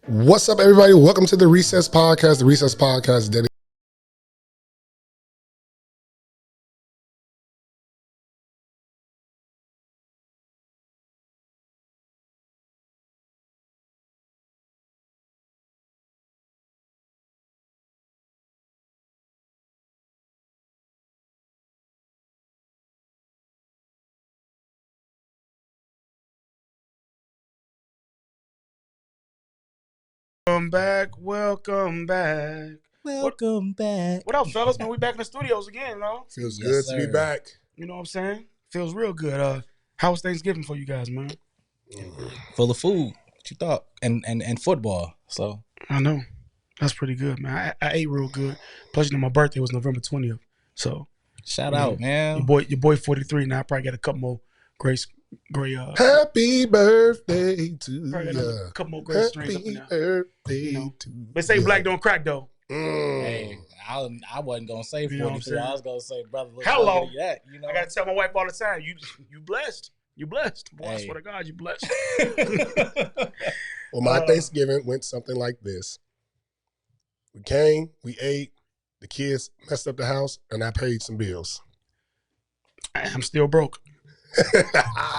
What's up, everybody? Welcome to the Recess Podcast. The Recess Podcast is dedicated. Welcome back. Welcome back. What up, fellas? Man, we back in the studios again, you know? Feels Yes, good to sir. be back. You know what I'm saying? Feels real good. How was Thanksgiving for you guys, man? Full of food. What you thought? And football. So I know. That's pretty good, man. I ate real good. Plus, you know, my birthday was November 20th. So, shout out, man. your boy 43 now. I probably got a couple more great Happy birthday to probably got you. a couple more great strings up in Happy there. birthday You know. to They say you. black don't crack, though. Hey, I wasn't gonna say You know what I'm 43. saying? I was gonna say, brother, look Hello. how good you at, you know. I got to tell my wife all the time, you blessed. You blessed. Boy, I Hey. swear to God, you blessed. Well, my Thanksgiving went something like this. We came, we ate, the kids messed up the house, and I paid some bills. I'm still broke.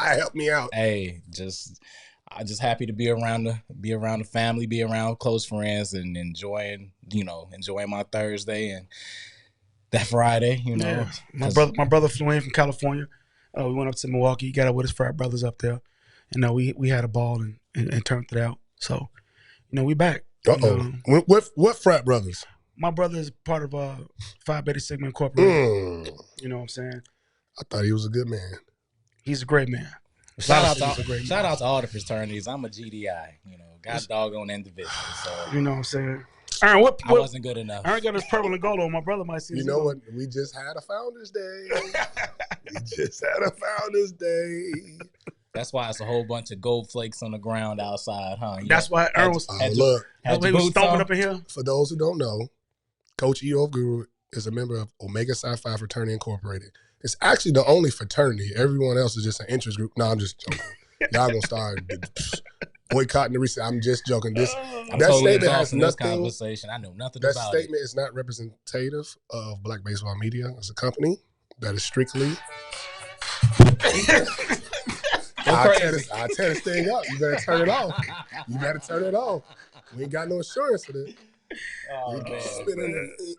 Help me out. Hey, I'm just happy to be around the family, be around close friends, and enjoying my Thursday and that Friday, you know. Yeah. My brother flew in from California. We went up to Milwaukee. He got up with his frat brothers up there. And we had a ball and turned it out. So, we back. Uh-oh. What frat brothers? My brother is part of Phi Beta Sigma Incorporated. You know what I'm saying? I thought he was a good man. He's a great man. Shout out He's a great to man. all the fraternities. I'm a GDI, got doggone individual. So You know what I'm saying? Aaron, what I wasn't good enough. Aaron got his purple and gold on. My brother might see You his know gold. what? We just had a Founders Day. We just had a Founders Day. That's why it's a whole bunch of gold flakes on the ground outside, huh? That's why Aaron was, Look, that's why he was stomping up in here. for those who don't know, Coach E.O. Guru is a member of Omega Psi Phi Fraternity Incorporated. It's actually the only fraternity. Everyone else is just an interest group. No, I'm just joking. Y'all gonna start boycotting the research. I'm just joking. I'm That totally statement has exhausted in this nothing. conversation. I know nothing That about it. statement is not representative of Black Baseball Media as a company. That is strictly. I'll tear this thing up. You better turn it off. You better turn it off. We ain't got no insurance for this. Oh, We man. spinning it.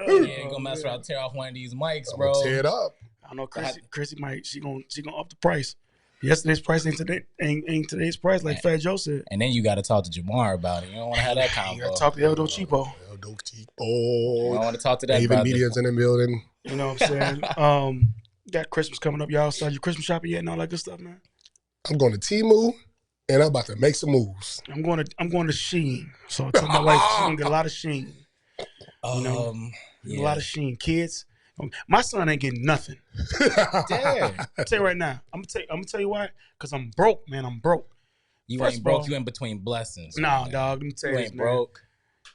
You ain't gonna mess around and tear off one of these mics, I'm bro. gonna tear it up. I know Chrissy might she gonna up the price. Yesterday's price ain't today's price, like Fat Joe said. And then you got to talk to Jamar about it. You don't want to have that You combo. gotta talk to Eldo Cheapo. Eldo You Cheapo. don't want to talk to that Even brother. media's in the building. You know what I'm saying? Got Christmas coming up. Y'all started your Christmas shopping yet and all that good stuff, man? I'm going to Temu, and I'm about to make some moves. I'm going to Shein. So I told my wife she's gonna get a lot of Shein. A lot of Shein. Kids. My son ain't getting nothing. Damn. I'll tell you right now. I'm gonna tell you why. Because I'm broke, man. I'm broke. You First ain't of broke. all- You in between blessings. Nah, man. dog. Let me tell you You this, ain't man. broke.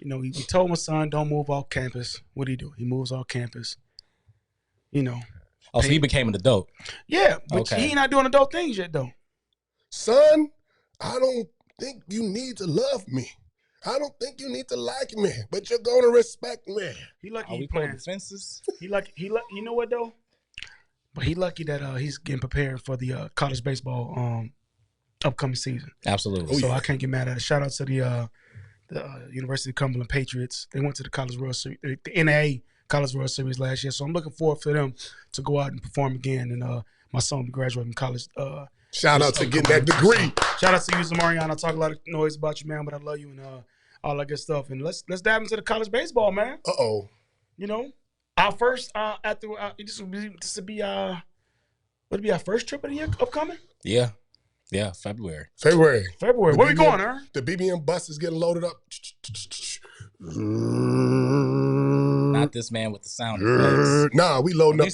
We told my son don't move off campus. What do? He moves off campus. Oh, so he became an adult. Yeah, but Okay. he not doing adult things yet, though. Son, I don't think you need to love me. I don't think you need to like me, but you're going to respect me. He lucky Are he we playing playing. fences? He lucky. You know what though? But he lucky that he's getting prepared for the college baseball upcoming season. Absolutely. Oh, So yeah. I can't get mad at it. Shout out to the University of Cumberland Patriots. They went to the College World Series, the NAA College World Series last year. So I'm looking forward for them to go out and perform again. And my son will be graduating from college. Shout out to getting that degree. Shout out to you, Zamarian. I talk a lot of noise about you, man, but I love you and all that good stuff. And let's dive into the college baseball, man. Uh-oh. Our first this would be our first trip of the year upcoming? Yeah. Yeah. February. February. February. Where we going, huh? The BBM bus is getting loaded up. Not this man with the sound effects. Nah, we loading up.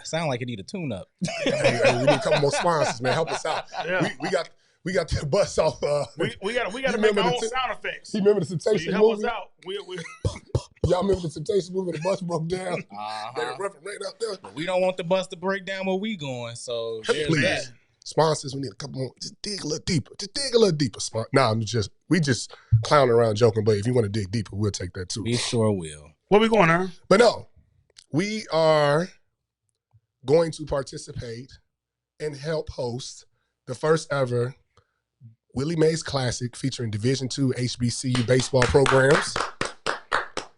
Sound like it need a tune-up. Hey, we need a couple more sponsors, man. Help us out. Yeah. We got the bus off. We got to make remember our the own sound effects. You remember the So Temptations you help us movie? out. We Y'all remember the Temptations movie? The bus broke down. They Uh-huh. were roughing right out there. But we don't want the bus to break down where we going. So there's Please. that. Sponsors, we need a couple more. Just dig a little deeper. Just dig a little deeper. We just clowning around joking, but if you want to dig deeper, we'll take that too. We sure will. Where we going, Aaron? But no, we are going to participate and help host the first ever Willie Mays Classic featuring Division II HBCU baseball programs.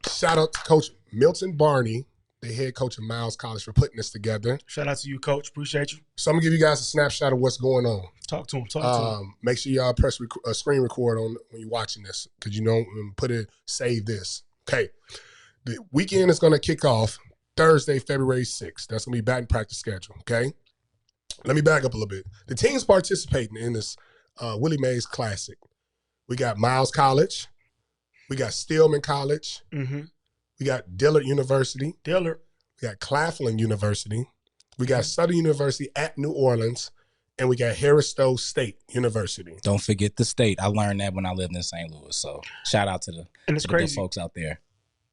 Shout out to Coach Milton Barney, the head coach of Miles College, for putting this together. Shout out to you, Coach. Appreciate you. So I'm going to give you guys a snapshot of what's going on. Talk to him. Make sure y'all press screen record on when you're watching this, because you know, save this. Okay. The weekend is going to kick off Thursday, February 6th. That's going to be batting practice schedule, okay? Let me back up a little bit. The teams participating in this Willie Mays Classic. We got Miles College. We got Stillman College. Mm-hmm. We got Dillard University. Dillard. We got Claflin University. We got Southern University at New Orleans. And we got Harris Stowe State University. Don't forget the state. I learned that when I lived in St. Louis. So shout out to the good folks out there.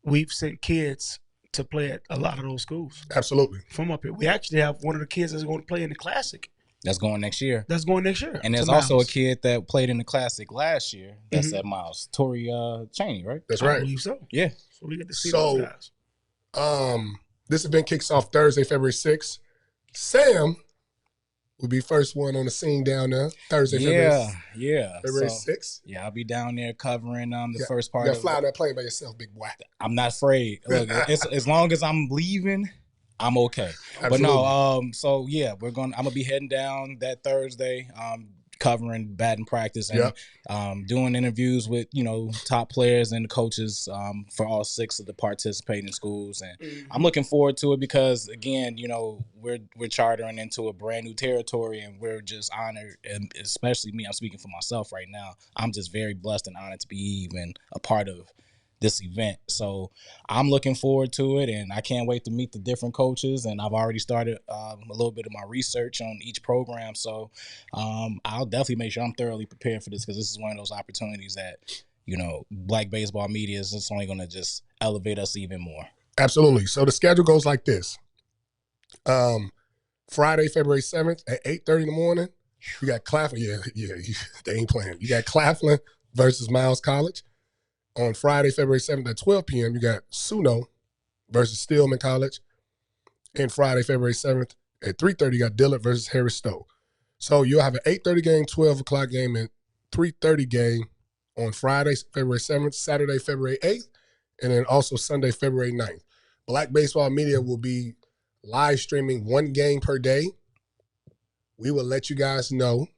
We've sent kids to play at a lot of those schools. Absolutely. From up here. We actually have one of the kids that's going to play in the Classic. That's going next year. And there's also a kid that played in the Classic last year. That's at Miles. Tori Cheney, right? That's right. I believe so. Yeah. So we get to see those guys. This event kicks off Thursday, February 6th. Sam will be first one on the scene down there. Thursday, February 6th. Yeah, I'll be down there covering the first part. You got to fly on that plane by yourself, big boy. I'm not afraid. Look, as long as I'm leaving, I'm okay. Absolutely. But no, so yeah, I'm gonna be heading down that Thursday, covering batting practice and doing interviews with, top players and coaches for all 6 of the participating schools. And I'm looking forward to it because, again, we're chartering into a brand new territory, and we're just honored, and especially me, I'm speaking for myself right now. I'm just very blessed and honored to be even a part of this event. So I'm looking forward to it, and I can't wait to meet the different coaches. And I've already started a little bit of my research on each program. So I'll definitely make sure I'm thoroughly prepared for this, because this is one of those opportunities that, Black baseball media is just only going to just elevate us even more. Absolutely. So the schedule goes like this. Friday, February 7th at 8:30 in the morning, you got Claflin. Yeah, they ain't playing. You got Claflin versus Miles College. On Friday, February 7th at 12 p.m., you got Suno versus Stillman College. And Friday, February 7th at 3:30, you got Dillard versus Harris Stowe. So you'll have an 8:30 game, 12 o'clock game, and 3:30 game on Friday, February 7th, Saturday, February 8th, and then also Sunday, February 9th. Black Baseball Media will be live streaming 1 game per day. We will let you guys know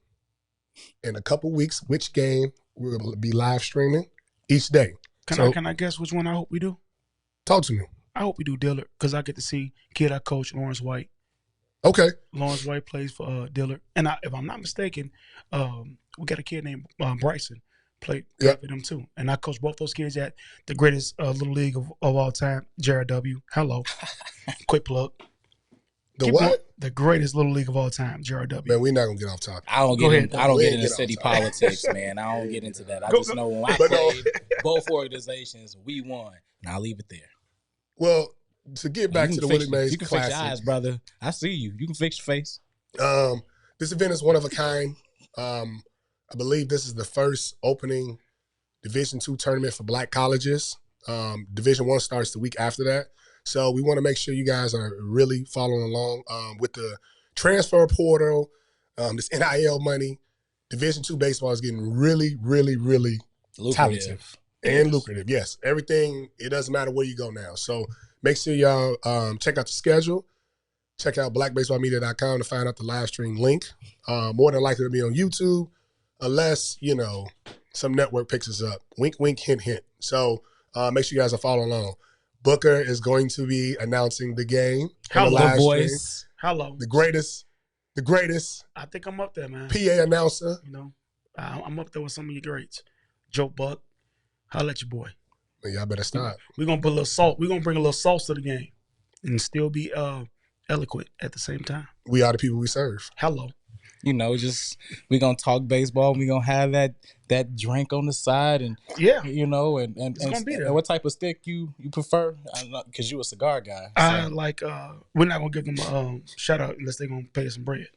in a couple weeks which game we'll be live streaming each day. Can I guess which one I hope we do? Talk to me. I hope we do Dillard, because I get to see kid I coach, Lawrence White. Okay. Lawrence White plays for Dillard. And if I'm not mistaken, we got a kid named Bryson played for them too. And I coached both those kids at the greatest little league of all time, Jared W. Hello. Quick plug. The greatest little league of all time, Jared W. Man, we're not gonna get off topic. I don't get into city politics, man. I don't get into that. I just know when I played both organizations, we won. And I'll leave it there. Well, to get back to the Willie Mays You can Classic, fix your eyes, brother. I see you. You can fix your face. This event is one of a kind. I believe this is the first opening Division II tournament for Black colleges. Division I starts the week after that. So we want to make sure you guys are really following along with the transfer portal, this NIL money. Division II baseball is getting really, really, really talented and lucrative. Yes, everything. It doesn't matter where you go now. So make sure y'all check out the schedule. Check out blackbaseballmedia.com to find out the live stream link. More than likely to be on YouTube, unless, some network picks us up. Wink, wink, hint, hint. So make sure you guys are following along. Booker is going to be announcing the game. Hello, voice. Hello. The greatest. I think I'm up there, man. PA announcer. I'm up there with some of your greats. Joe Buck. Holla at your boy. Man, y'all better stop. We're going to put a little salt. We're going to bring a little sauce to the game and still be eloquent at the same time. We are the people we serve. Hello. Just we're gonna talk baseball. We're gonna have that drink on the side, and and it's gonna be there. And what type of stick you prefer? Because you a cigar guy. So. We're not gonna give them a shout out unless they're gonna pay us some bread.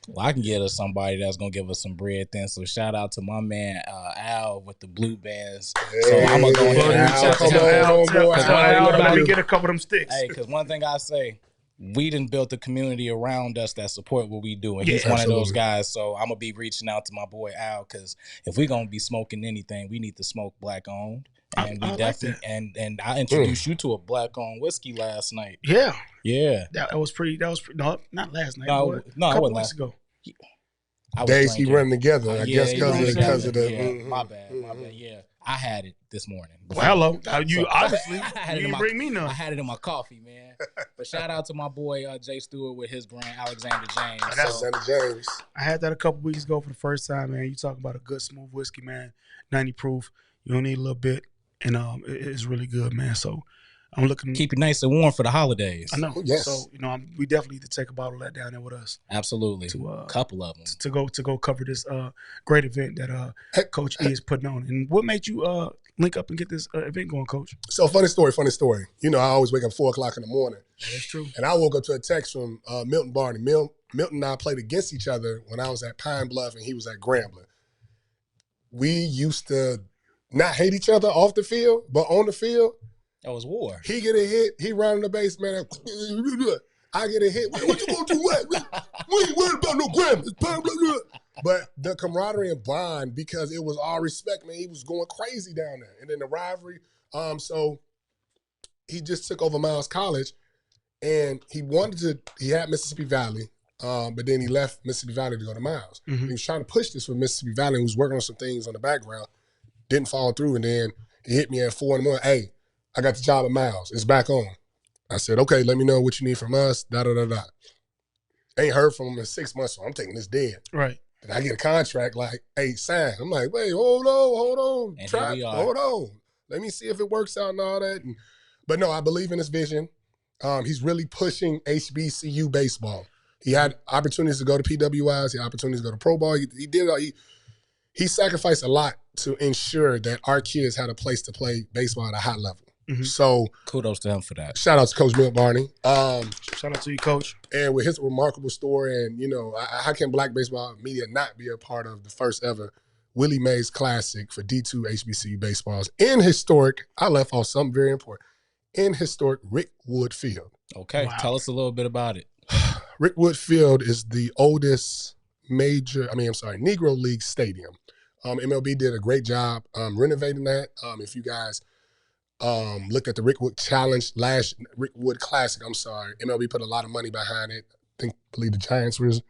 Well, I can get us somebody that's gonna give us some bread then. So shout out to my man Al with the blue bands. So I'm gonna go ahead and reach out to him. Let me get a couple of them sticks. Hey, because one thing I say, we done built a community around us that support what we do, and he's Yeah, one of those guys. So I'm gonna be reaching out to my boy Al, because if we're gonna be smoking anything, we need to smoke black owned. And we definitely like and I introduced you to a black owned whiskey last night. Yeah. That was pretty. No, not last night. No, boy. no, a couple weeks ago. Days he running together. I guess because of the. My bad. Yeah, I had it this morning. Well, hello. You obviously you didn't bring me none. I had it in my coffee, man. But shout out to my boy Jay Stewart with his brand Alexander James. Alexander James. I had that a couple weeks ago for the first time, man. You talk about a good smooth whiskey, man. 90 proof. You don't need a little bit, and it's really good, man. So I'm looking. Keep it nice and warm for the holidays. I know. Yes. So we definitely need to take a bottle of that down there with us. Absolutely. To couple of them to go cover this great event that Coach E is putting on. And what made you link up and get this event going, Coach? So funny story. I always wake up 4:00 in the morning. That's true. And I woke up to a text from Milton Barney. Milton and I played against each other when I was at Pine Bluff and he was at Grambling. We used to not hate each other off the field, but on the field, that was war. He get a hit. He rounding the base, man. I get a hit. What you gonna do? What? We ain't worried about no Grammys. But the camaraderie and bond, because it was all respect, man. He was going crazy down there, and then the rivalry. So he just took over Miles College, and he had Mississippi Valley, but then he left Mississippi Valley to go to Miles. Mm-hmm. He was trying to push this for Mississippi Valley. And he was working on some things on the background, didn't follow through, and then he hit me at 4 in the morning. Hey, I got the job at Miles. It's back on. I said, okay, let me know what you need from us, da-da-da-da. Ain't heard from him in 6 months, so I'm taking this dead. Right. And I get a contract like, hey, sign. I'm like, wait, hold on. Hold on. Let me see if it works out and all that. But no, I believe in his vision. He's really pushing HBCU baseball. He had opportunities to go to PWIs. He had opportunities to go to pro ball. He sacrificed a lot to ensure that our kids had a place to play baseball at a high level. Mm-hmm. So kudos to him for that. Shout out to Coach Milton Barney. Shout out to you, Coach. And with his remarkable story, and how can Black baseball media not be a part of the first ever Willie Mays Classic for D2 HBCU baseballs in historic? I left off something very important. In historic Rick Wood Field. Okay, Tell us a little bit about it. Rick Wood Field is the oldest Negro League stadium. MLB did a great job renovating that. If you guys looked at the Rick Wood Challenge, Rick Wood Classic, MLB put a lot of money behind it. I believe the Giants was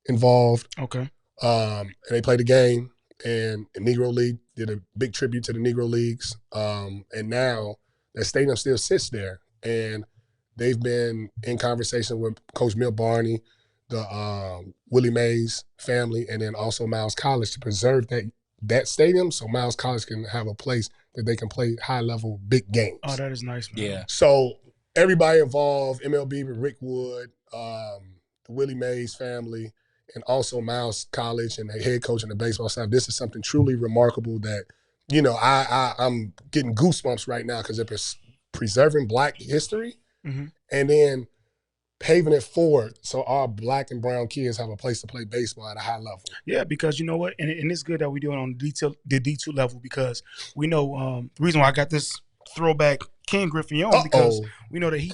involved. Okay. And they played a game, and the Negro League did a big tribute to the Negro Leagues. And now that stadium still sits there. And they've been in conversation with Coach Milt Barney, the Willie Mays family, and then also Miles College to preserve that stadium so Miles College can have a place that they can play high-level big games. Oh, that is nice, man. Yeah. So everybody involved, MLB with Rick Wood, the Willie Mays family, and also Miles College and the head coach and the baseball staff. This is something truly remarkable that, I'm getting goosebumps right now because they're preserving Black history and then paving it forward so our Black and brown kids have a place to play baseball at a high level. Yeah, because you know what? And it's good that we do it on the D2 level because we know the reason why I got this throwback Ken Griffey on because we know that he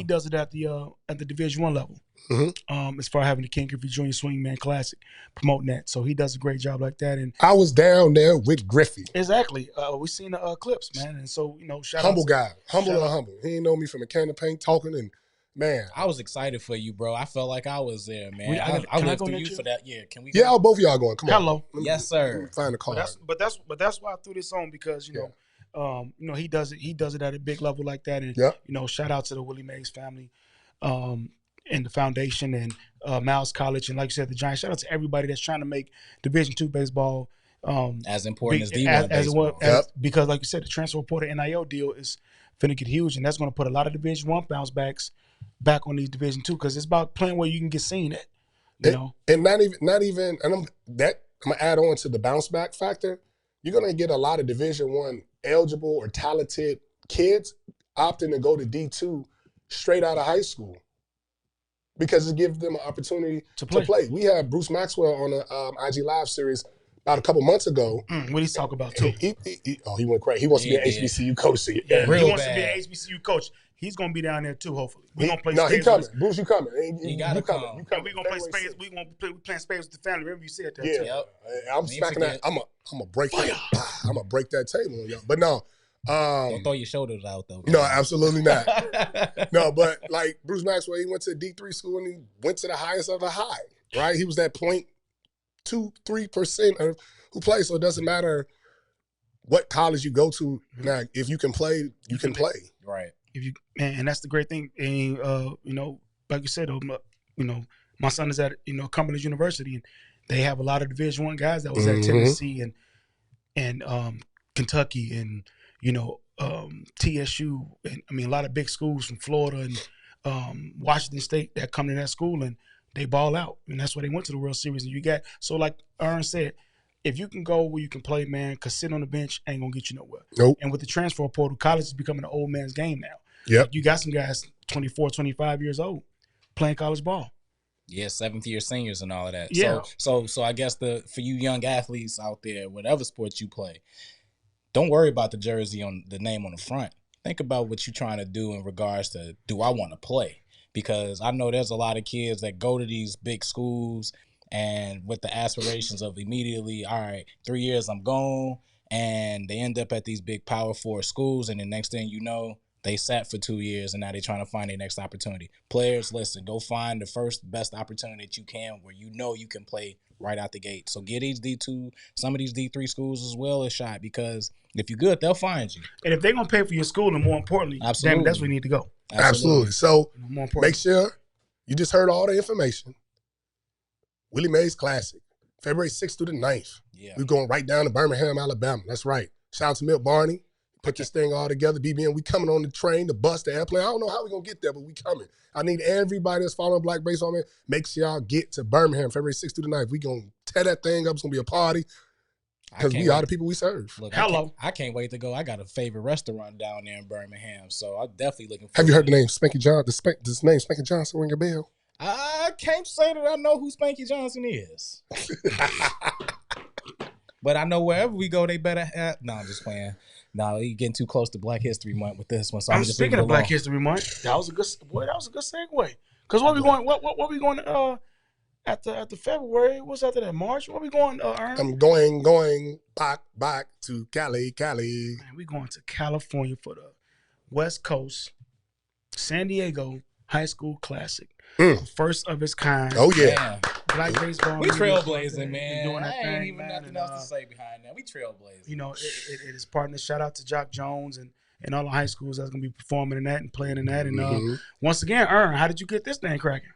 does it at the Division I level. Mm-hmm. As far as having the Ken Griffey Junior Swingman Classic, promoting that. So he does a great job like that. And I was down there with Griffey. Exactly. We seen the clips, man. And so, shout humble out guy. Humble. He ain't know me from a can of paint talking and man. I was excited for you, bro. I felt like I was there, man. I lived through you for that. Yeah, can we go? Yeah, both of y'all going. Come on. Hello. Yes, sir. Find the card. But that's why I threw this on because, he does it at a big level like that. And shout out to the Willie Mays family. And the foundation and Miles College and like you said, the Giants. Shout out to everybody that's trying to make Division II baseball as important as D1 baseball. Because like you said, the transfer portal NIL deal is finna get huge, and that's going to put a lot of Division I bounce backs back on these Division II because it's about playing where you can get seen at. And not even, and I'm gonna add on to the bounce back factor. You're gonna get a lot of Division I eligible or talented kids opting to go to D2 straight out of high school. because it gives them an opportunity to play. We had Bruce Maxwell on a IG Live series about a couple months ago. What did he talk about too? He went crazy. He wants to be an HBCU coach. Yeah, Real he wants bad. to be an HBCU coach. He's gonna be down there too. Hopefully, we gonna play. No, he spades coming. with Bruce, you coming? You gotta come. You coming. we gonna play spades. We playing spades with the family. Remember you said that. Yeah, too. Yep. I'm smacking that. I'm gonna break that. I'm gonna break that table on y'all. But no, Don't throw your shoulders out though. no, absolutely not. No, but like Bruce Maxwell, he went to D3 school and he went to the highest of the high. Right? He was that 0.23% of who plays. So it doesn't matter what college you go to. Now, if you can play, you can play. Right. If you and that's the great thing. And you know, like you said, you know, my son is at Cumberland University, and they have a lot of Division I guys that was at Tennessee and Kentucky and TSU, and I mean a lot of big schools from Florida and Washington State that come to that school and they ball out, and that's why they went to the World Series. And you got like Aaron said, if you can go where you can play, man, because sitting on the bench ain't gonna get you nowhere. Nope. And with the transfer portal, college is becoming an old man's game now. Yep. Like you got some guys 24, 25 years old playing college ball. Yeah, 7th-year seniors and all of that. Yeah. So I guess for you young athletes out there, whatever sports you play, don't worry about the jersey on the name on the front. Think about what you're trying to do in regards to, do I want to play? Because I know there's a lot of kids that go to these big schools and with the aspirations of immediately, all right, 3 years I'm gone, and they end up at these big Power 4 schools, and the next thing you know, they sat for 2 years, and now they're trying to find their next opportunity. Players, listen, go find the first best opportunity that you can where you know you can play right out the gate. So get these D2, some of these D3 schools as well a shot, because if you're good, they'll find you. And if they're going to pay for your school, and more importantly, Absolutely, that's where you need to go. Absolutely. So more important. make sure you just heard all the information. Willie Mays Classic, February 6th through the 9th. Yeah. We're going right down to Birmingham, Alabama. That's right. Shout out to Milt Barney. Put this thing all together. BBN, we coming on the train, the bus, the airplane. I don't know how we're going to get there, but we coming. I need everybody that's following Black Baseball, man. Make sure y'all get to Birmingham, February 6th through the 9th. We going to tear that thing up. It's going to be a party because we are the people we serve. Look, hello. I can't wait to go. I got a favorite restaurant down there in Birmingham, so I'm definitely looking forward. Have you heard the name Spanky John? This name Spanky Johnson ring a bell? I can't say that I know who Spanky Johnson is. But I know wherever we go, they better have. No, I'm just playing. No, you're getting too close to Black History Month with this one. So I'm just speaking of Black History Month. That was a good segue. Because what we going? What we going? After February, what's after that? March? What we going? Aaron? I'm going back to Cali. Man, we going to California for the West Coast San Diego High School Classic. First of its kind. Oh yeah. Black baseball. We trailblazing, man. Doing that I thing, ain't even man, nothing else to say behind that. We trailblazing. You know, it is partner. Shout out to Jock Jones and all the high schools that's gonna be performing in that and playing in that. And once again, Aaron, how did you get this thing cracking?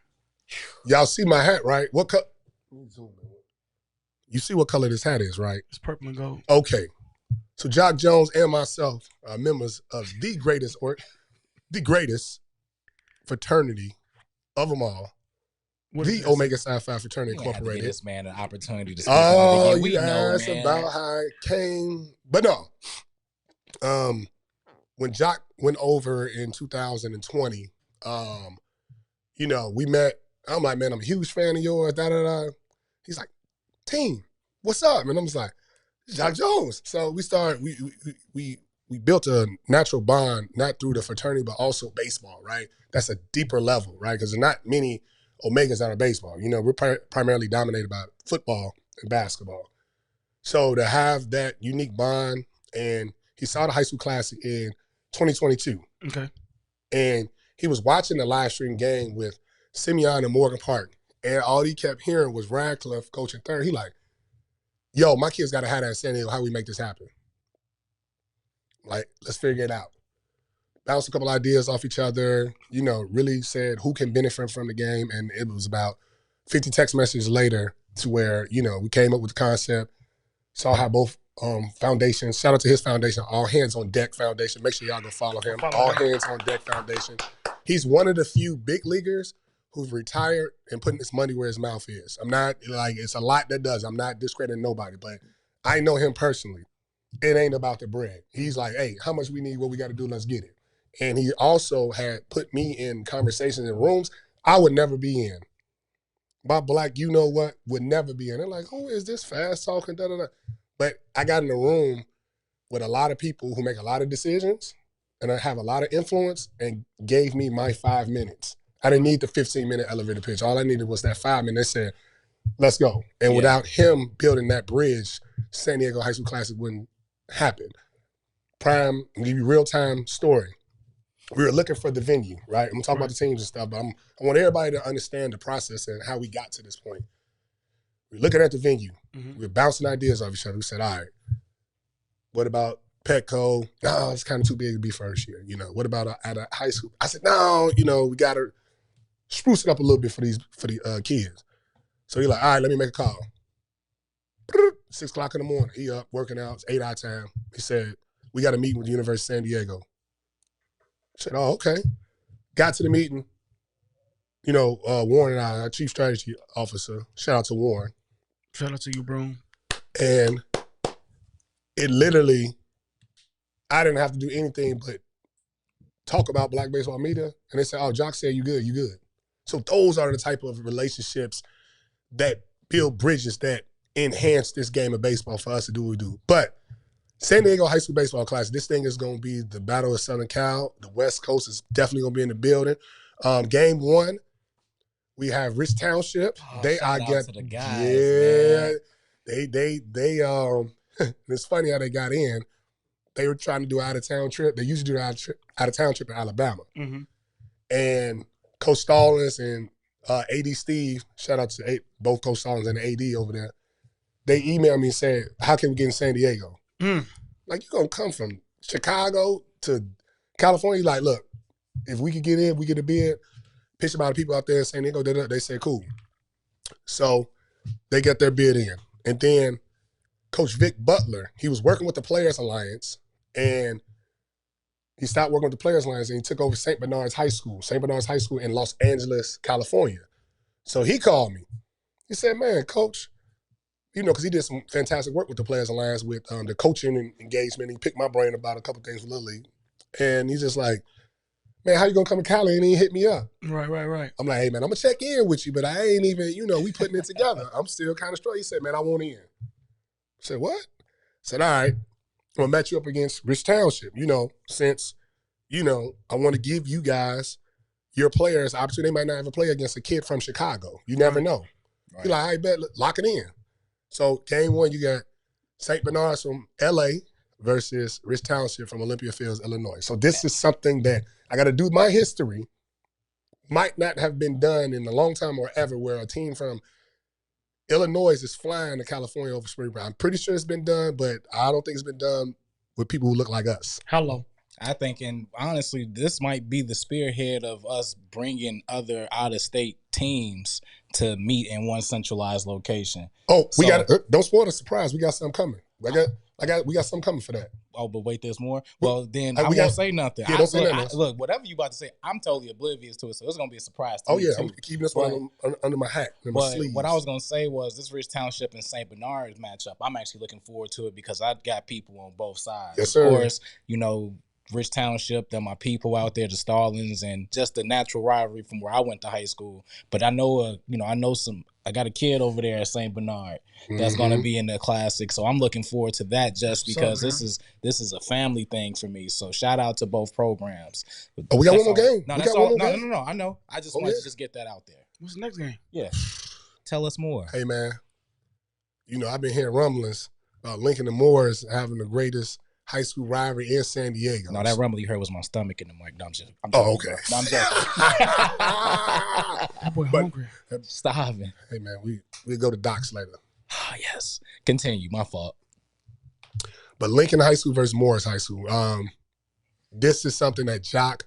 Y'all see my hat, right? What color? You see what color this hat is, right? It's purple and gold. Okay. So Jock Jones and myself are members of the greatest fraternity of them all. The Omega Psi Phi Fraternity Incorporated. Give this man an opportunity to speak. Oh, we you know, asked man. about how it came. But no. When Jock went over in 2020, we met. I'm like, man, I'm a huge fan of yours, da-da-da. He's like, team, what's up? And I'm just like, Jock Jones. So we started, we built a natural bond, not through the fraternity, but also baseball, right? That's a deeper level, right? Because there are not many Omegas out of baseball. We're primarily dominated by football and basketball. So to have that unique bond, and he saw the high school classic in 2022. Okay. And he was watching the live stream game with Simeon and Morgan Park. And all he kept hearing was Radcliffe coaching third. He like, yo, my kids got to have that in San Diego. How we make this happen? Like, let's figure it out. Bounced a couple ideas off each other, really said who can benefit from the game. And it was about 50 text messages later to where, we came up with the concept, saw how both foundations, shout out to his foundation, All Hands on Deck Foundation. Make sure y'all go follow him. All Hands on Deck Foundation. He's one of the few big leaguers who's retired and putting his money where his mouth is. I'm not, it's a lot that does. I'm not discrediting nobody, but I know him personally. It ain't about the bread. He's like, hey, how much we need, what we got to do, let's get it. And he also had put me in conversations in rooms I would never be in. My black, you know what, would never be in. They're like, who is this fast talking, da-da-da. But I got in a room with a lot of people who make a lot of decisions and I have a lot of influence and gave me my 5 minutes. I didn't need the 15-minute elevator pitch. All I needed was that 5 minutes. They said, let's go. And without him building that bridge, San Diego High School Classic wouldn't happen. Prime, I'll give you real-time story. We were looking for the venue, right? I'm going to talk about the teams and stuff, but I want everybody to understand the process and how we got to this point. We're looking at the venue. Mm-hmm. We're bouncing ideas off each other. We said, all right, what about Petco? No, it's kind of too big to be first year. You know, what about at a high school? I said, no, you know, we got to spruce it up a little bit for the kids. So he's like, all right, let me make a call. 6 o'clock in the morning. He up, working out. It's 8 our time. He said, we got a meeting with the University of San Diego. I said, oh, okay. Got to the meeting. You know, Warren and I, our chief strategy officer, shout out to Warren. Shout out to you, bro. And it literally, I didn't have to do anything but talk about black baseball media. And they said, oh, Jock said you good, you good. So those are the type of relationships that build bridges that enhance this game of baseball for us to do what we do. But San Diego High School Baseball Classic, this thing is going to be the Battle of Southern Cal. The West Coast is definitely going to be in the building. Game 1, we have Rich Township. Shout out to the guys, man. It's funny how they got in. They were trying to do an out-of-town trip. They usually do an out-of-town trip in Alabama. Mm-hmm. And Coach Stallings and AD Steve, shout out to both Coach Stallings and the AD over there, they emailed me and said, how can we get in San Diego? Like, you're going to come from Chicago to California? Like, look, if we could get in, we get a bid, pitch about the people out there in San Diego, they said, cool. So they get their bid in. And then Coach Vic Butler, he was working with the Players Alliance, and he stopped working with the Players Alliance, and he took over St. Bernard's High School in Los Angeles, California. So he called me. He said, man, Coach, you know, because he did some fantastic work with the Players Alliance with the coaching and engagement. He picked my brain about a couple things with Little League. And he's just like, man, how you going to come to Cali and he hit me up? Right. I'm like, hey, man, I'm going to check in with you, but I ain't even, you know, we putting it together. I'm still kind of strong. He said, man, I want in. I said, what? I said, all right, I'm going to match you up against Rich Township, you know, since, you know, I want to give you guys, your players, opportunity. They might not have a play against a kid from Chicago. You never know. Right. You're like, I bet, lock it in. So game 1, you got St. Bernard's from L.A. versus Rich Township from Olympia Fields, Illinois. So this is something that I got to do my history. Might not have been done in a long time or ever, where a team from Illinois is flying to California over spring break. I'm pretty sure it's been done, but I don't think it's been done with people who look like us. How long? I think, and honestly, this might be the spearhead of us bringing other out-of-state teams to meet in one centralized location. Oh, we got don't spoil the surprise. We got something coming. We got something coming for that. Oh, but wait, there's more? Well, then I won't say nothing. Yeah, don't say nothing. Look, whatever you about to say, I'm totally oblivious to it, so it's going to be a surprise to me. Oh, yeah, I'm keeping this one under my hat, and my sleeves. What I was going to say was this Rich Township and St. Bernard's matchup, I'm actually looking forward to it because I got people on both sides. Yes, sir. Of course, you know, Rich Township, they're my people out there, the Starlings, and just the natural rivalry from where I went to high school. But I know, I got a kid over there at St. Bernard that's going to be in the Classic, so I'm looking forward to that just because this is a family thing for me. So shout out to both programs. Oh, we got one more game. No, that's all. No. I know. I just wanted to just get that out there. What's the next game? Yeah, tell us more. Hey man, you know I've been hearing rumblings about Lincoln and Morris having the greatest high school rivalry in San Diego. No, that rumble you heard was my stomach in the mic. No, I'm joking. Okay. No, I'm joking. That boy hungry. Starving. Hey, man, we'll go to Doc's later. Ah, yes. Continue. My fault. But Lincoln High School versus Morris High School. This is something that Jock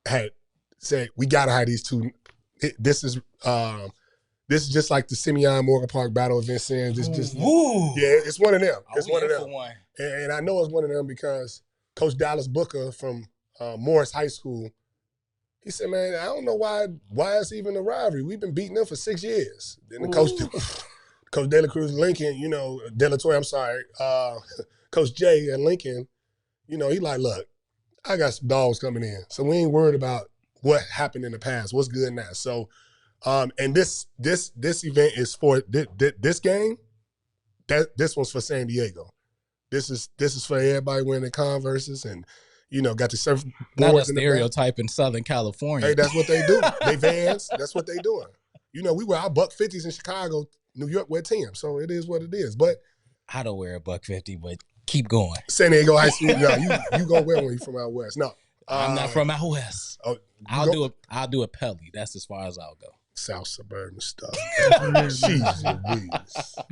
had said, we got to have these two. This is just like the Simeon Morgan Park Battle of Vincennes. It's one of them. It's one of them. And I know it's one of them because Coach Dallas Booker from Morris High School, he said, man, I don't know why it's even a rivalry. We've been beating them for 6 years. Then the Coach De La Cruz Lincoln, you know, De La Torre, I'm sorry, Coach Jay at Lincoln, you know, he like, look, I got some dogs coming in. So we ain't worried about what happened in the past, what's good now. So, and this event is for this game. This one's for San Diego. This is for everybody wearing the Converses and, got the surf Not a boards in the back. stereotype in Southern California. Hey, that's what they do. They Vans. That's what they doing. We wear our $150s in Chicago. New York wear 10. So it is what it is. But I don't wear a $150, but keep going. San Diego High School. No, you gonna wear when you from out west. No, I'm not from out west. Oh, I'll do a Pelly. That's as far as I'll go. South suburban stuff. Jesus Louise.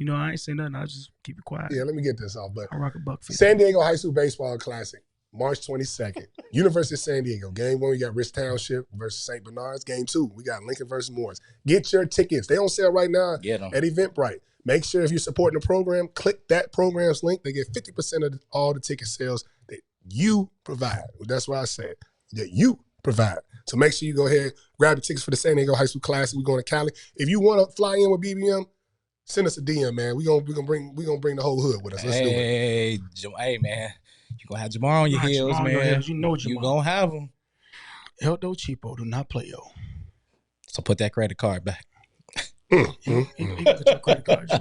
I ain't saying nothing. I'll just keep it quiet. Yeah, let me get this off. But I rock a $150. San Diego High School Baseball Classic, March 22nd. University of San Diego. Game 1, we got Rich Township versus St. Bernard's. Game 2, we got Lincoln versus Morris. Get your tickets. They on sale right now at Eventbrite. Make sure if you're supporting the program, click that program's link. They get 50% of all the ticket sales that you provide. That's why I said that you provide. So make sure you go ahead, grab the tickets for the San Diego High School Classic. We're going to Cali. If you want to fly in with BBM, send us a DM, man. We're gonna bring the whole hood with us. Let's do it. Hey, man. You gonna have Jamar on your heels, man. You know Jamar. You gonna have him. Eldo Cheapo, do not play, yo. So put that credit card back. You put your credit card.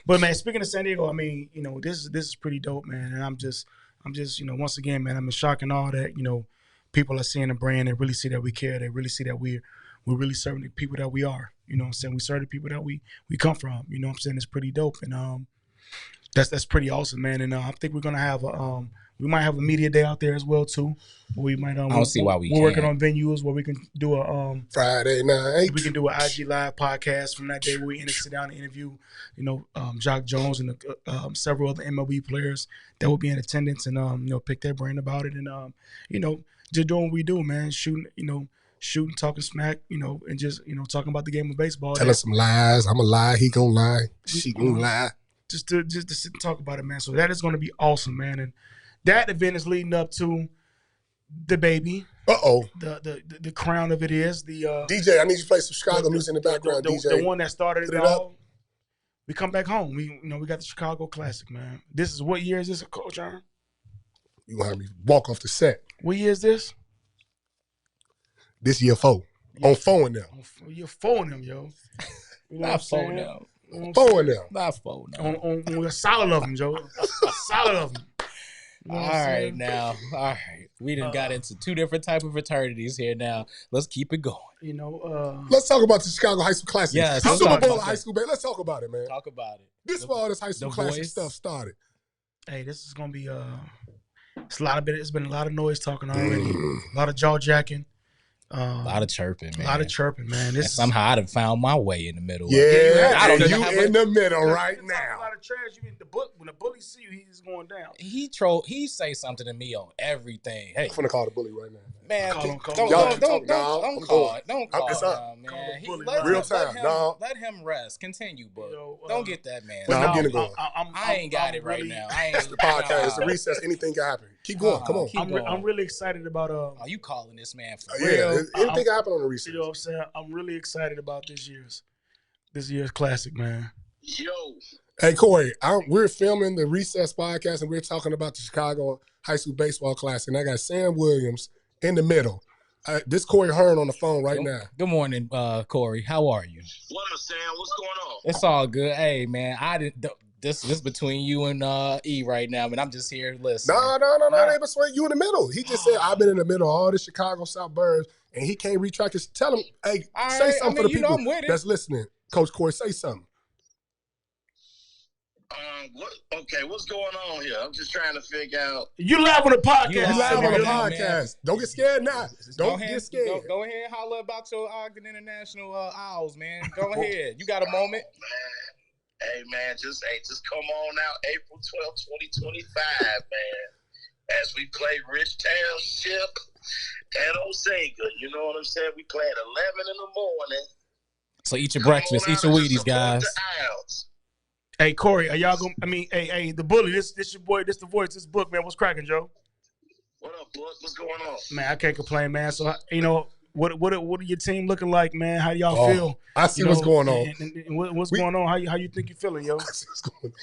But man, speaking of San Diego, I mean, this is pretty dope, man. And I'm just, once again, man, I'm in shock and all that. People are seeing the brand. They really see that we care. They really see that we're really serving the people that we are. You know what I'm saying? We serve the people that we come from. You know what I'm saying? It's pretty dope. And that's pretty awesome, man. And I think we're gonna have we might have a media day out there as well too. We might. I don't see why we. We're working on venues where we can do a Friday night. We can do an IG live podcast from that day where we sit down and interview, Jock Jones and several other MLB players that will be in attendance and pick their brain about it and just doing what we do, man. Shooting, talking smack, and just talking about the game of baseball. Telling some lies. I'm gonna lie. He gonna lie. She gonna lie. Just to sit and talk about it, man. So that is going to be awesome, man. And that event is leading up to the baby. The crown of it is the DJ. I need you to play some Chicago music in the background, DJ. The one that started it all. We come back home. We got the Chicago Classic, man. This is what year is this, Coach Aaron? You gonna have me walk off the set? What year is this? This year 4. On 4 and them. You're 4 and them, yo. Not 4 now. 4 and them. Not 4 now. On a solid of them, Joe. Solid of them. All right, now. All right. We done got into 2 different type of fraternities here now. Let's keep it going. Let's talk about the Chicago High School Classic. Yes, Super Bowl of high school, man. Let's talk about it, man. Talk about it. This fall, this high school classic stuff started. Hey, this is gonna be it's been a lot of noise talking already. A lot of jaw jacking. A lot of chirping, man. A lot of chirping, man. Somehow I done found my way in the middle. Yeah, I don't know. You in the middle right now. A lot of trash. When the bully see you, he's going down. He say something to me on everything. Hey, I'm gonna call the bully right now. Man, don't call it. Don't call it, man. Real time. Let him rest. Continue, but don't get that man. I'm getting going. I ain't got it right now. It's the podcast. It's the recess. Anything can happen. Keep going. Come on. I'm really excited about. Are you calling this man for real? Anything can happen on the recess. You know what I'm saying? I'm really excited about this year's classic, man. Yo. Hey, Corey, we're filming the Recess podcast, and we're talking about the Chicago High School Baseball Classic, and I got Sam Williams in the middle. This Corey Hearn on the phone right now. Good morning, Corey. How are you? What up, Sam? What's going on? It's all good. Hey, man, this is between you and E right now, but I'm just here listening. No, they between you in the middle. He just said, I've been in the middle of all the Chicago suburbs, and he can't retract his. Tell him, hey, say something for the people that's listening. Coach Corey, say something. What's going on here? I'm just trying to figure out. You live on the podcast. You live on the podcast. Don't get scared now. Don't get scared. Go ahead and holler about your Ogden International Owls, man. Go ahead. You got a moment. Man. Hey, man, just come on out April 12th, 2025, man. As we play Rich Township and Osega. You know what I'm saying? We play at 11 in the morning. So eat your breakfast. Eat your Wheaties, guys. Hey, Corey, are y'all going hey, the bully, this your boy, this the voice, this book, man. What's cracking, Joe? What up, Book? What's going on? Man, I can't complain, man. So, what are your team looking like, man? How do y'all feel? I see what's going on. And what's going on? How you think you feeling, yo? I see what's going on.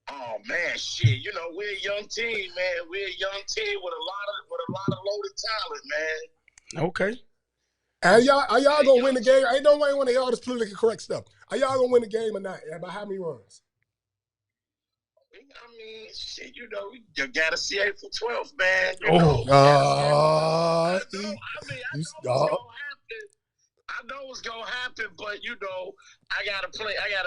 Oh man, shit. We're a young team, man. We're a young team with a lot of loaded talent, man. Okay. Are y'all gonna win the game? Ain't nobody want to hear all this politically correct stuff. Are y'all gonna win the game or not? By how many runs? I mean, shit, you gotta see April 12th, man. I know it's gonna happen, but I gotta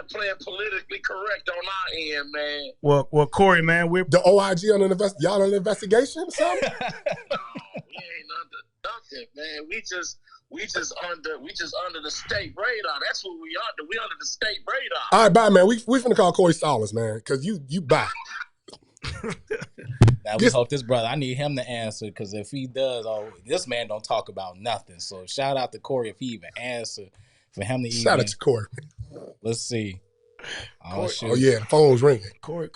play it politically correct on our end, man. Well, Corey, man, we're the OIG on y'all on an investigation or something? No, we ain't under nothing, man. We just under the state radar. That's what we under. We under the state radar. All right, bye, man. We finna call Corey Stallings, man, because you bye. Now we hope this brother. I need him to answer because if he does, this man don't talk about nothing. So shout out to Corey if he even answer for him to shout out to Corey. Let's see. Oh yeah, the phone's ringing. Corey,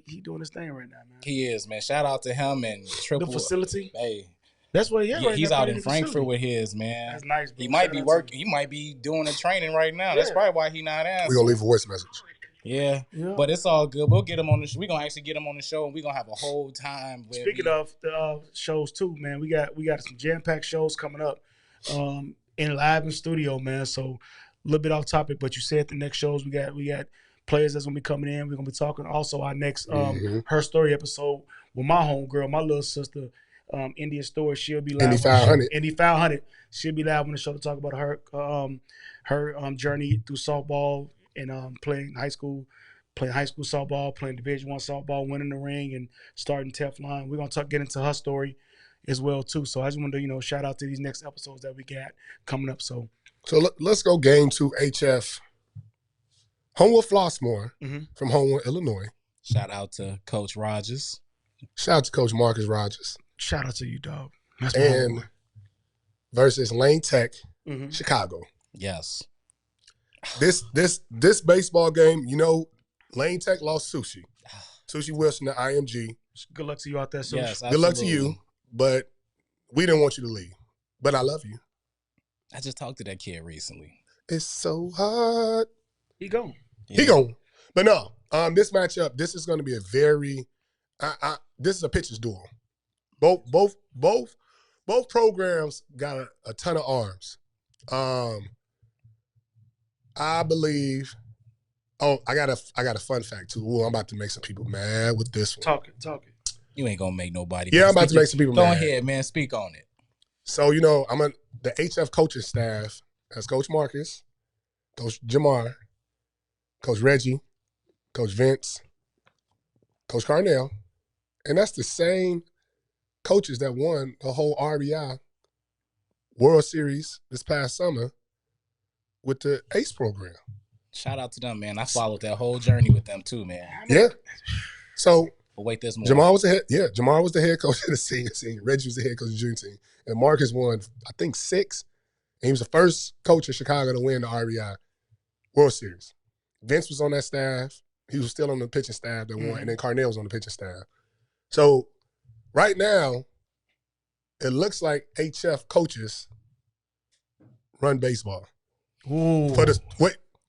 he doing his thing right now, man. He is, man. Shout out to him and Triple the facility. Hey, that's what he's out in Frankfurt with his, man. That's nice. Bro. He might be working. He might be doing a training right now. Yeah. That's probably why he not answering. We're gonna leave a voice message. Yeah, but it's all good. We'll get him on the show. We're gonna actually get him on the show, and we're gonna have a whole time. Speaking of the shows too, man, we got some jam-packed shows coming up in live in studio, man. So a little bit off topic, but you said the next shows we got players that's gonna be coming in. We're gonna be talking also our next Her Story episode with my homegirl, my little sister, India Story. She'll be live. Indy 500. She'll be live on the show to talk about her journey through softball and playing high school softball, playing Division I softball, winning the ring, and starting Teflon. We're gonna get into her story as well too. So I just wanted to shout out to these next episodes that we got coming up. So let's go game 2 HF. Homewood Flossmoor from Homewood, Illinois. Shout out to Coach Rogers. Shout out to Coach Marcus Rogers. Shout out to you, dog. And versus Lane Tech, Chicago. Yes. This baseball game, Lane Tech lost Sushi Wilson to IMG. Good luck to you out there, Sushi. Yes, good luck to you, but we didn't want you to leave. But I love you. I just talked to that kid recently. It's so hard. He gone. Yeah. He gone. But no, this matchup, this is going to be a very this is a pitcher's duel. Both programs got a ton of arms. I believe. Oh, I got a fun fact too. Ooh, I'm about to make some people mad with this one. Talk it. You ain't gonna make nobody. Yeah, I'm about to make some people mad. Go ahead, man. Speak on it. So the HF coaching staff has Coach Marcus, Coach Jamar, Coach Reggie, Coach Vince, Coach Carnell, and that's the same coaches that won the whole RBI World Series this past summer with the ACE program. Shout out to them, man. I followed that whole journey with them too, man. Yeah. So wait, there's more. Jamar was the head coach of the senior team. Reggie was the head coach of the junior team. And Marcus won, I think, 6. And he was the first coach in Chicago to win the RBI World Series. Vince was on that staff. He was still on the pitching staff that won. And then Carnell was on the pitching staff. So right now, it looks like HF coaches run baseball. Ooh.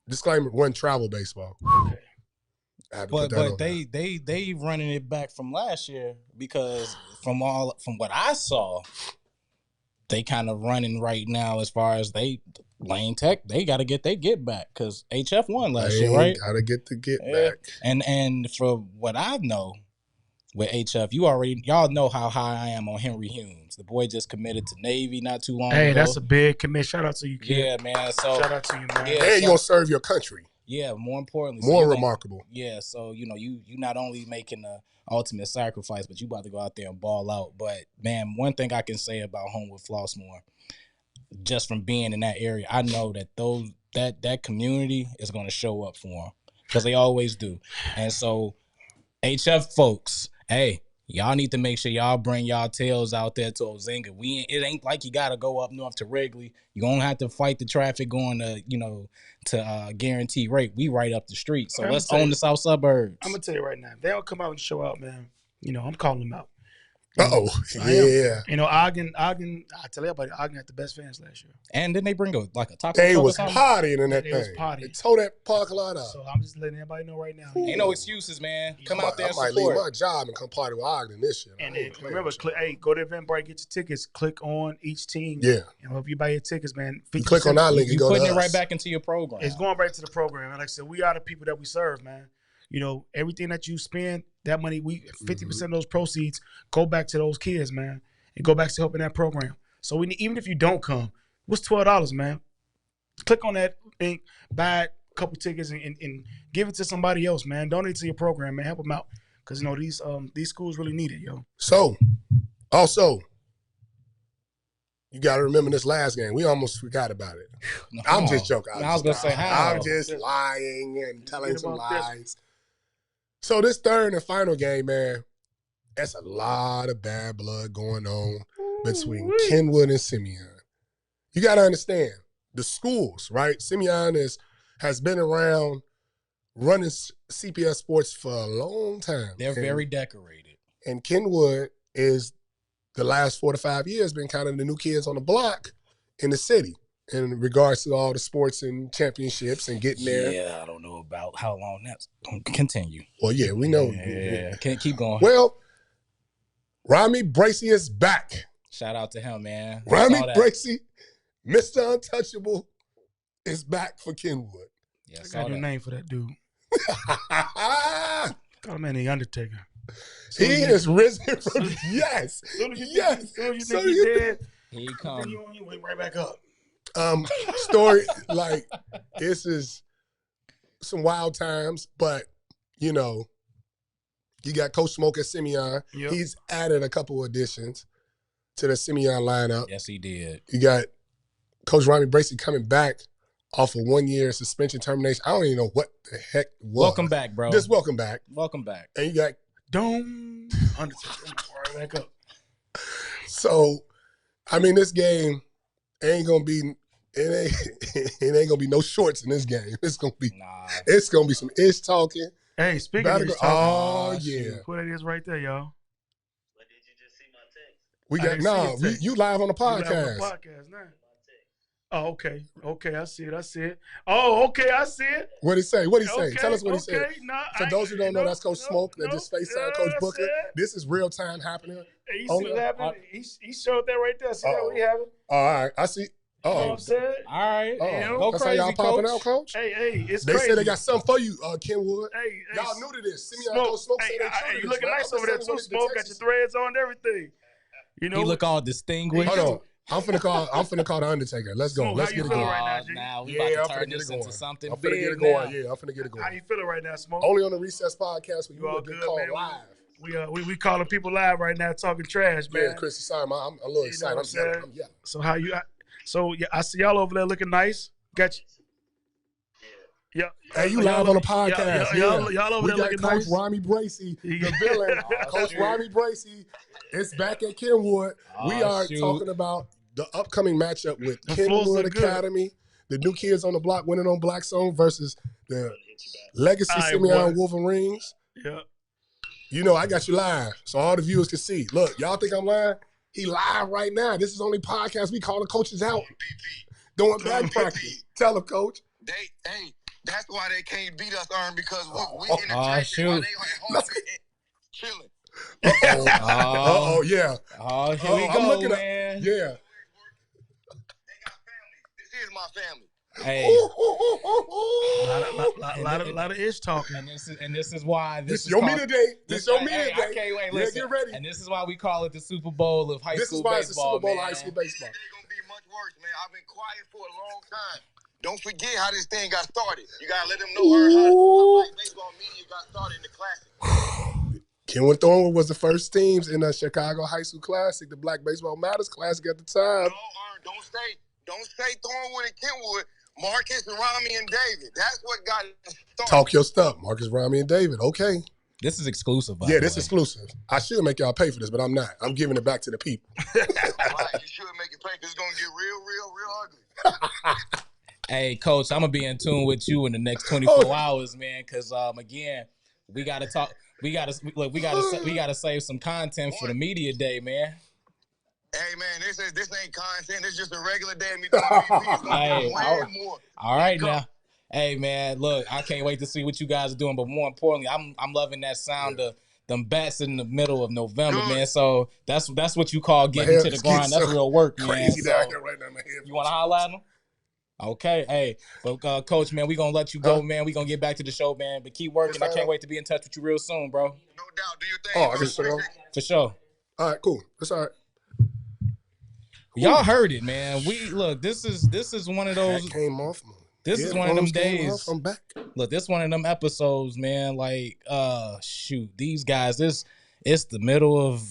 Disclaimer, run travel baseball. Okay. But they running it back from last year because from what I saw, they kind of running right now as far as Lane Tech, they got to get their get back because HF won last year, right? Got to get the get back. And for what I know with HF, y'all know how high I am on Henry Humes. The boy just committed to Navy not too long ago. Hey, that's a big commit. Shout out to you, kid. Yeah, man. So shout out to you, man. Yeah, and you're gonna serve your country. Yeah, more importantly, more remarkable. Yeah, so you not only making the ultimate sacrifice, but you about to go out there and ball out. But man, one thing I can say about Homewood Flossmoor, just from being in that area, I know that that community is going to show up for them because they always do. And so, HF folks, hey, y'all need to make sure y'all bring y'all tails out there to Ozinga. It ain't like you got to go up north to Wrigley. You're going to have to fight the traffic going to Guarantee Rate. We right up the street. So let's own the south suburbs. I'm going to tell you right now, if they don't come out and show out, man, I'm calling them out. Uh-oh. I am. Yeah. You know, Ogden, I tell everybody, Ogden had the best fans last year. And then they bring a taco They truck or was something. partying in that They thing. was partying. They tore that parking lot up. So I'm just letting everybody know right now. Ain't no excuses, man. Come out there and I might leave support. my job and come party with Ogden this year. And then remember, go to Eventbrite, get your tickets. Click on each team. Yeah. You know, if you buy your tickets, man, You click on our link and You go to putting it us. right back into your program. It's going right to the program. And like I said, we are the people that we serve, man. You know, everything that you spend, that money, 50% of those proceeds go back to those kids, man, and go back to helping that program. So even if you don't come, what's $12, man? Click on that thing, buy a couple tickets, and give it to somebody else, man. Donate to your program, man. Help them out, because you know these schools really need it, yo. So, also, you got to remember this last game. We almost forgot about it. No, I'm just joking. I was gonna say how. I'm just lying and telling some lies. So this third and final game, man, that's a lot of bad blood going on between Kenwood and Simeon. You got to understand, the schools, right? Simeon has been around running CPS sports for a long time. They're very decorated. And Kenwood is, the last 4 to 5 years, been kind of the new kids on the block in the city in regards to all the sports and championships and getting there. Yeah, I don't know about how long that's going to continue. Well, yeah, we know. Yeah, can't keep going. Well, Rami Bracey is back. Shout out to him, man. Rami Bracey, Mr. Untouchable, is back for Kenwood. Yeah, I got a new name for that dude. Call him the Undertaker. He is risen from yes. Yes. You think he dead? He come. You went right back up. Story, like, this is some wild times, but, you know, you got Coach Smoke at Simeon. Yep. He's added a couple additions to the Simeon lineup. Yes, he did. You got Coach Rami Bracey coming back off a 1-year suspension termination. I don't even know what the heck was. Welcome back, bro. Just welcome back. Welcome back. And you got Undertaker right back up. So, I mean, this game ain't gonna be. It ain't gonna be no shorts in this game. It's gonna be some ish talking. Hey, speaking of ish talking, yeah. What it is right there, y'all. But did you just see my text? You live on the podcast. You live on the podcast now. Oh, okay. Okay, I see it. Oh, okay, I see it. What'd he say? Okay, Tell us what he said. For those who don't know, that's Coach Smoke that just FaceTime Coach Booker. This is real time happening. Hey, you see what happened? He showed that right there. See that what he having? All right, I see. You know what I'm saying? All right. Go that's crazy, how y'all popping out, Coach? Hey, it's they crazy. They said they got something for you, Kenwood. Hey, y'all new to this. Smoke. Hey, you looking nice over there too, Smoke. Got your threads on and everything. You know, you look all distinguished. Hold on. I'm finna call the Undertaker. Let's go. Let's get it going. Right now, we about to turn this into something big. I'm finna get it going. Yeah, I'm finna get it going. How you feeling right now, Smoke? Only on the Recess podcast where you all will get called live. We calling people live right now, talking trash, man. Yeah, Chris, sorry, I'm a little excited. I'm yelling. So how you? So yeah, I see y'all over there looking nice. Got you. Yeah. Hey, you live on the podcast. Y'all over there looking nice. Coach Rami Bracey, the villain. Coach Rami Bracey is back at Kenwood. We are talking about the upcoming matchup with Kenwood Academy, the new kids on the block winning on Black Zone versus the Legacy Simeon Wolverines. Yeah. You know, I got you live so all the viewers can see. Look, y'all think I'm lying? He live right now. This is only podcast. We calling coaches out. Doing back practice. Tell them, Coach. That's why they can't beat us, because we in the trenches while they at home chilling. Yeah. Here we go, man. Yeah. They got family. This is my family. Hey. A lot of ish talking. And this is why this is your media day. This your media day. I can't wait. Listen. Get ready. And this is why we call it the Super Bowl of high school baseball. This is why it's the Super Bowl of high school baseball. It's gonna be much worse, man. I've been quiet for a long time. Don't forget how this thing got started. You gotta let them know how baseball media got started in the classic. Kenwood Thornwood was the first teams in the Chicago High School Classic, the Black Baseball Matters Classic at the time. No, don't say Thornwood and Kenwood. Marcus, Rami, and David. That's what got it started. Talk your stuff. Marcus, Rami, and David. Okay. This is exclusive, by the way. This is exclusive. I should make y'all pay for this, but I'm not. I'm giving it back to the people. Right, you should make it pay because it's going to get real ugly. Hey, Coach, I'm going to be in tune with you in the next 24 hours, man, because, again, we got to talk. We gotta save some content for the media day, man. Hey man, this ain't content. This just a regular day of me doing BP. Hey, More. all right now. Hey man, look, I can't wait to see what you guys are doing. But more importantly, I'm loving that sound of them bats in the middle of November, man. So that's what you call getting to the grind. That's real work, man. Crazy so, down here right now, man. You want to highlight them? Okay, hey, but Coach, man, we gonna let you go, man. We gonna get back to the show, man. But keep working. I can't wait to be in touch with you real soon, bro. No doubt. Do your thing. I just for sure. All right, cool. That's all right. Y'all heard it, man. This is one of those. That came off. This is one of them days. I'm back. Look, this one of them episodes, man. Like, shoot, these guys. It's the middle of.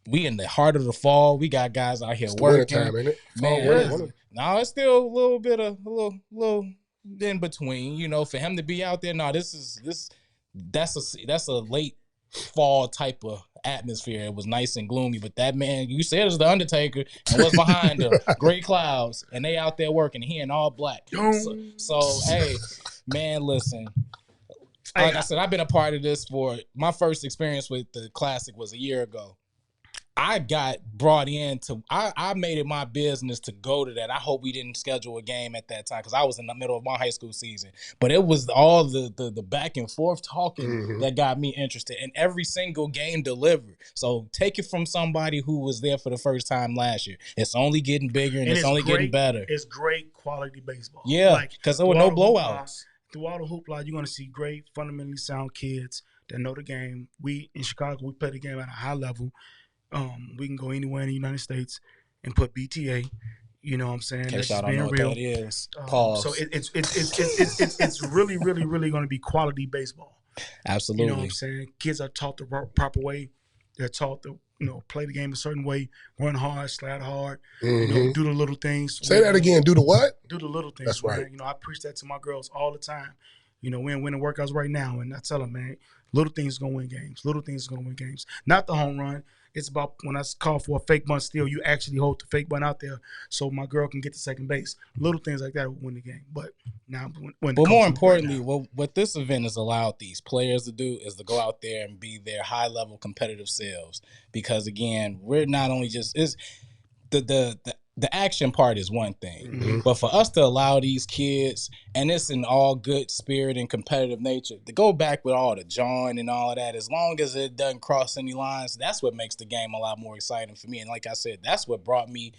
We in the heart of the fall. We got guys out here working. Winter time, ain't it? Man, no, it's still a little bit of a little in between. You know, for him to be out there. No, that's a late fall type of atmosphere. It was nice and gloomy, but that man, you said, is the Undertaker, and what's behind him? Gray clouds, and they out there working. He in all black. So hey, man, listen. Like I said, I've been a part of this for my first experience with the Classic was a year ago. I got brought in I made it my business to go to that. I hope we didn't schedule a game at that time because I was in the middle of my high school season. But it was all the back and forth talking that got me interested. And every single game delivered. So take it from somebody who was there for the first time last year. It's only getting bigger and it's only getting better. It's great quality baseball. Yeah, because there were no blowouts. Through all the hoopla, you're going to see great, fundamentally sound kids that know the game. We, in Chicago, we play the game at a high level. We can go anywhere in the United States and put BTA. You know what I'm saying? That's just being real. That is. So it's really, really, really going to be quality baseball. Absolutely. You know what I'm saying? Kids are taught the proper way. They're taught to play the game a certain way, run hard, slide hard, do the little things. Say that again. Do the what? Do the little things. That's right. Man. I preach that to my girls all the time. We're winning workouts right now, and I tell them, man, little things is going to win games. Little things is going to win games. Not the home run. It's about when I call for a fake bunt steal, you actually hold the fake bunt out there so my girl can get to second base. Little things like that will win the game. But now, but more importantly, what this event has allowed these players to do is to go out there and be their high-level competitive selves. Because again, we're not only just the action part is one thing, but for us to allow these kids, and it's in all good spirit and competitive nature, to go back with all the John and all of that, as long as it doesn't cross any lines, that's what makes the game a lot more exciting for me. And like I said, that's what brought me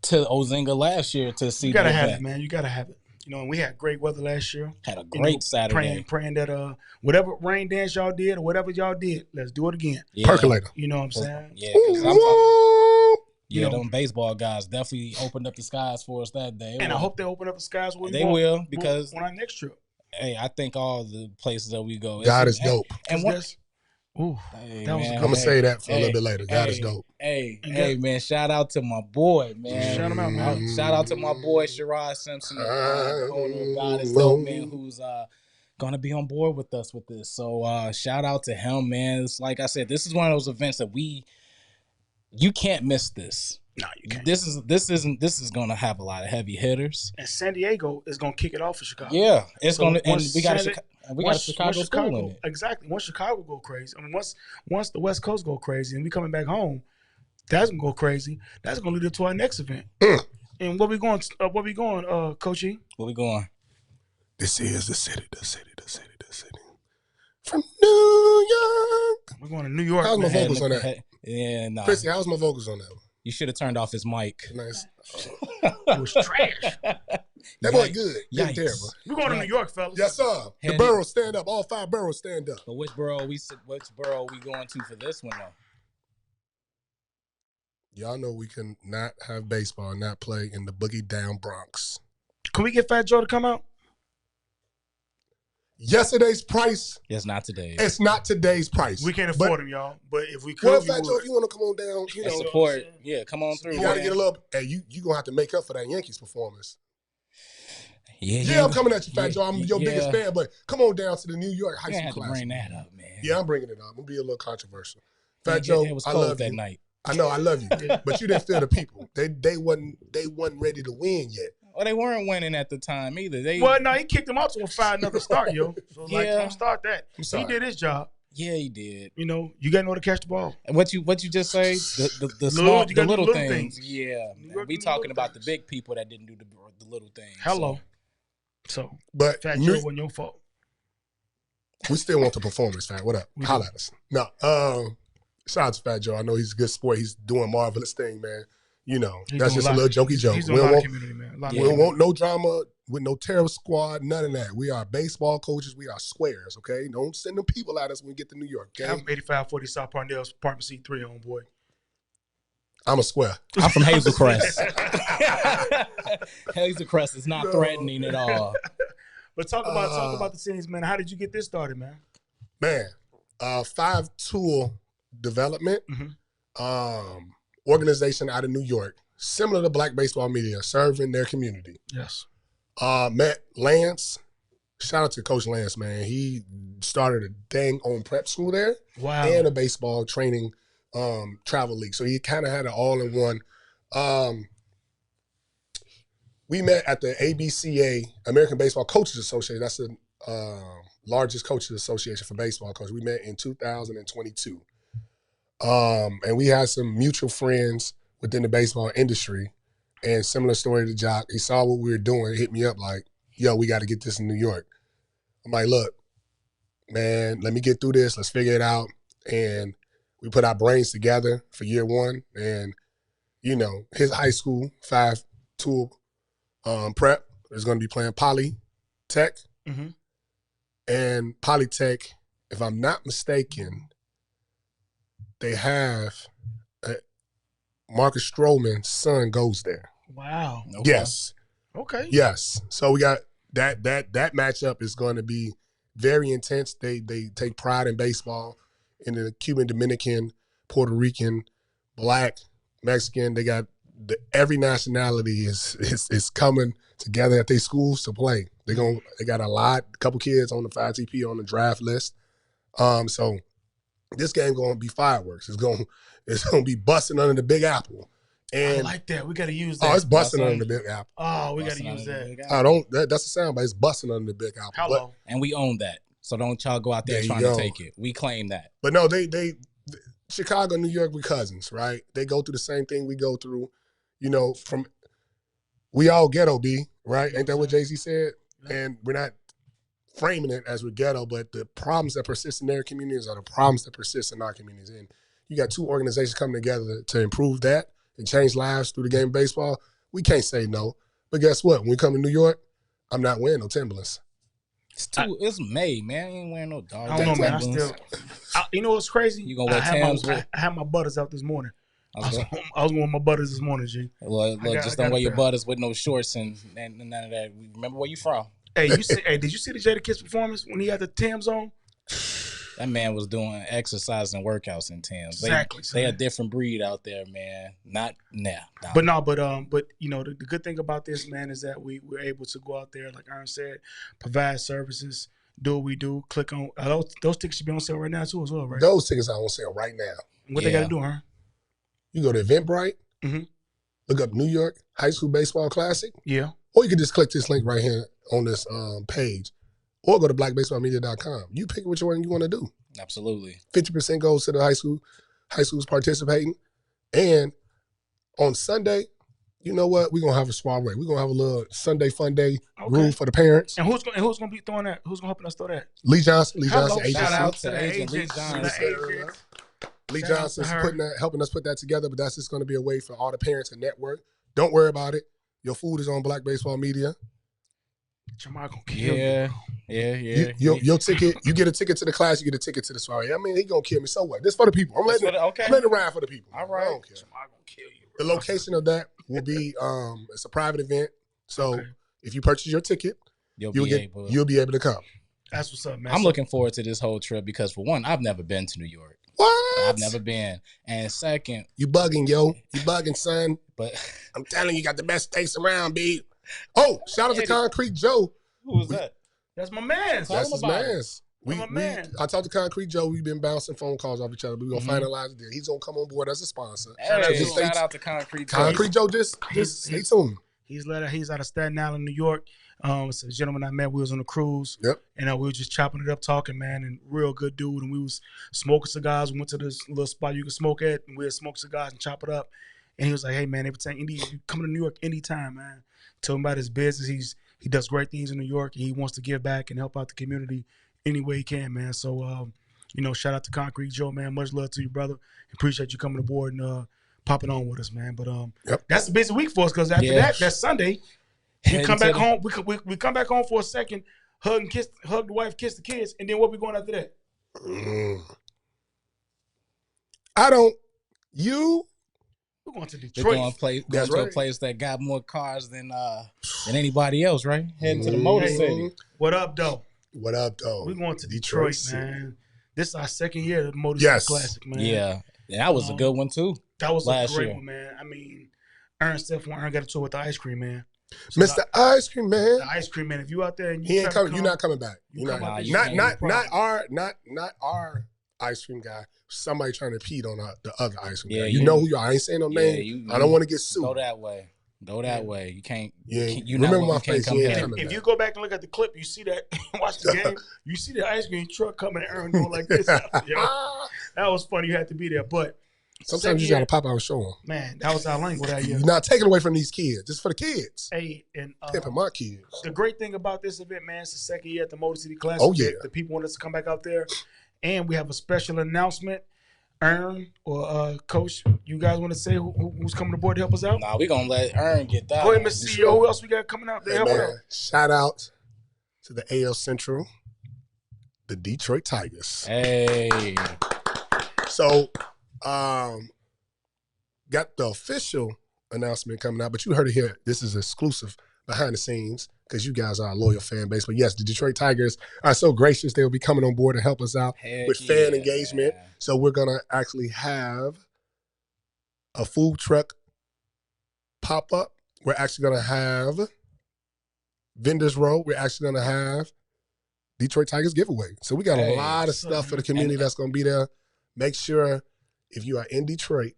to Ozinga last year to see. You gotta have it, man. You gotta have it. And we had great weather last year. Had a great Saturday. Praying that whatever rain dance y'all did or whatever y'all did, let's do it again. Yeah. Percolator. You know what I'm saying? Yeah, them baseball guys definitely opened up the skies for us that day. And I hope they open up the skies when they will, because on our next trip. Hey, I think all the places that we go, God is dope. And what? Ooh, hey, that was man, I'm gonna say that for a little bit later. God is dope. Hey, man! Shout out to my boy, man. Shout him out, man. Shout out to my boy Sherrod Simpson, the owner of God is dope, man, who's gonna be on board with us with this. So shout out to him, man. It's like I said, this is one of those events that you can't miss this. No, you can't. This is gonna have a lot of heavy hitters. And San Diego is gonna kick it off for Chicago. Yeah, it's gonna. And we got a Chicago school in it. Exactly. Once Chicago go crazy, once the West Coast go crazy, and we coming back home, that's gonna go crazy. That's gonna lead up to our next event. And where we going, Coach E? Where we going? This is the city. From New York. We're going to New York. How's my vocals on that? Yeah, no. Chrissy, how's my vocals on that one? You should have turned off his mic. Nice. It was trash. That boy good. Yikes. Terrible. We're going to New York, fellas. Yes, sir. The boroughs stand up. All 5 boroughs stand up. But which borough we going to for this one, though? Y'all know we can not have baseball and not play in the boogie down Bronx. Can we get Fat Joe to come out? Yesterday's price. It's not today. It's not today's price. We can't afford him, y'all. But if we could, well, Fat Joe, if you want to come on down, support. Yeah, come on through. You got to get a little. Hey, you gonna have to make up for that Yankees performance. Yeah, I'm coming at you, Fat Joe. I'm your biggest fan, but come on down to the New York High School Classic. Bring that up, man. Yeah, I'm bringing it up. I'm gonna be a little controversial. Fat Joe, it was cold I love that you. night. I know, I love you, but you didn't feel the people. They wasn't ready to win yet. Well, they weren't winning at the time either. Well, no, he kicked them out to a 5-0 start, yo. So, don't start that. I'm sorry. He did his job. Yeah, he did. You know, you got to know to catch the ball. And what you just say? The Little- you gotta do little little things. things. Yeah, New York we do talking little about things. the big people that didn't do the little things. Hello. So, But Fat Joe wasn't your fault. we still want the performance, Fat. What up? We Holla do. at us. No, shout out to Fat Joe. I know he's a good sport. He's doing a marvelous thing, man. You know, He's that's doing just a lot- little jokey joke. He's We doing a don't lot of want, community, man. A lot we of don't community. want no drama with no terror squad, none of that. We are baseball coaches. We are squares, okay? Don't send them people at us when we get to New York, okay? I'm 8540 South Parnell's apartment C3, homeboy. I'm a square. I'm from Hazel Crest. Hazel Crest is not threatening at all. But talk about the scenes, man. How did you get this started, man? Man, 5-tool development Mhm. organization out of New York, similar to Black Baseball Media, serving their community. Yes. Met Lance. Shout out to Coach Lance, man. He started a dang on prep school there Wow. and a baseball training travel league. So he kind of had it all in one. We met at the ABCA, American Baseball Coaches Association. That's the largest coaches association for baseball coaches. We met in 2022. And we had some mutual friends within the baseball industry. And similar story to Jock. He saw what we were doing, hit me up like, yo, we got to get this in New York. I'm like, look, man, let me get through this. Let's figure it out. And we put our brains together for year one. And, you know, his high school, 5-tool prep is going to be playing Poly Tech. Mhm. And Polytech, if I'm not mistaken, they have Marcus Stroman's son goes there. Wow. Okay. Yes. Okay. Yes. So we got that matchup is going to be very intense. They take pride in baseball, in the Cuban, Dominican, Puerto Rican, Black, Mexican. They got every nationality is coming together at their schools to play. They got a couple kids on the 5TP on the draft list. So this game going to be fireworks. It's going to be busting under the Big Apple. And I like that. We got to use that. it's busting under the Big Apple. Oh, we got to Busting use under the that. Big Apple. That's a sound, but it's busting under the Big Apple. Hello. And we own that. So don't y'all go out there There you trying go. to take it. We claim that. But no, they Chicago, New York, we cousins, right? They go through the same thing we go through. You know, we all ghetto B, right? Ain't that what Jay-Z said? And we're not framing it as we're ghetto, but the problems that persist in their communities are the problems that persist in our communities. And you got two organizations coming together to improve that and change lives through the game of baseball. We can't say no. But guess what? When we come to New York, I'm not wearing no Timberlands. It's May, man. I ain't wearing no dog. I don't know, man. I still, you know what's crazy? You gonna wear Timbs with? I had my butters out this morning. I was Okay. going with my butters this morning, G. Well, look, I just got don't wear a your pair. butters with no shorts and none of that. Remember where you from? Hey, did you see the Jada Kiss performance when he had the Timbs on? That man was doing exercise and workouts in Timbs. Exactly, They a son. different breed out there, man. Not now. But you know, the good thing about this, man, is that we're able to go out there, like Aaron said, provide services, do what we do. Click on those tickets should be on sale right now too, as well, right? Those tickets are on sale right now. What they got to do, huh? You go to Eventbrite, Mhm. look up New York High School Baseball Classic, Yeah. or you can just click this link right here on this page, or go to blackbaseballmedia.com. You pick which one you want to do. Absolutely. 50% goes to the high schools participating. And on Sunday, you know what? We're going to have a soiree. We're going to have a little Sunday fun day room for the parents. And who's gonna be throwing that? Who's gonna help us throw that? Lee Johnson, Hello, agency. Shout out to to the Agent Lee agents, Johnson. the agents. Lee Shout out Johnson's to her. helping us put that together, but that's just going to be a way for all the parents to network. Don't worry about it. Your food is on Black Baseball Media. Jamal gonna kill Yeah. you. Yeah. Your ticket, you get a ticket to the class, you get a ticket to the soiree. I mean, he going to kill me. So what? This for the people. I'm letting it ride for the people. All right. I don't care. Jamal gonna kill you. The Bro. location of that will be it's a private event. So Okay. if you purchase your ticket, you'll be able to come. That's what's up, man. I'm So- looking forward to this whole trip because, for one, I've never been to New York. What? I've never been. And second, You bugging, yo. You bugging, son. but I'm telling you, got the best steaks around, B. Oh, shout out to Concrete Joe. who was that? That's my man. Tell That's him his about it. man's. My man. I talked to Concrete Joe. We've been bouncing phone calls off each other. We're going to Mhm. finalize it. He's going to come on board as a sponsor. Hey, Just stay shout out to Concrete Joe. Concrete Joe, just He's- stay tuned. He's out of Staten Island, New York. It's a gentleman I met. We was on a cruise. Yep. And we were just chopping it up, talking, man, and real good dude. And we was smoking cigars. We went to this little spot you can smoke at, and we'd smoke cigars and chop it up. And he was like, hey, man, every time you come to New York anytime, man. Told him about his business. He does great things in New York, and he wants to give back and help out the community any way he can, man. So, shout out to Concrete Joe, man. Much love to you, brother. Appreciate you coming aboard and popping on with us, man. But that's a busy week for us because after that's Sunday. We come back home. We come back home for a second, hug the wife, kiss the kids, and then what we going after that? We're going to Detroit. We're going to a place that got more cars than anybody else, right? Heading to the Motor City. What up, though? What up, though? We're going to Detroit, man. This is our second year of the Motor City Classic, man. Yeah, that was a good one too. That was a great one, man. I mean, Aaron got a tour with the Ice Cream Man. So Mr. Ice Cream Man. The Ice Cream Man. If you out there and he ain't coming, you're not coming back. Not our ice cream guy. Somebody trying to pee on the other ice cream guy. You know who you are. I ain't saying no name. I don't want to get sued. Go that way. You can't. Remember my face. If you go back and look at the clip, you see that. Watch the game. You see the ice cream truck coming and Aaron going like this. That was funny. You had to be there, but sometimes you got to pop out and show them. Man, that was our language that year. You're not taking away from these kids. Just for the kids. Hey, and pimping my kids. The great thing about this event, man, it's the second year at the Motor City Classic. Oh yeah, the people want us to come back out there, and we have a special announcement. Aaron or Coach, you guys want to say who's coming aboard to help us out? Nah, we're going to let Aaron get that. Go ahead, Mr. CEO. Who else we got coming out there? Hey, shout out to the AL Central, the Detroit Tigers. Hey. So, got the official announcement coming out, but you heard it here. This is exclusive behind the scenes because you guys are a loyal fan base. But yes, the Detroit Tigers are so gracious. They will be coming on board to help us out with fan engagement. Man. So we're going to actually have a food truck pop-up. We're actually going to have Vendors Row. We're actually going to have Detroit Tigers giveaway. So we got a lot of stuff for the community that's going to be there. Make sure if you are in Detroit,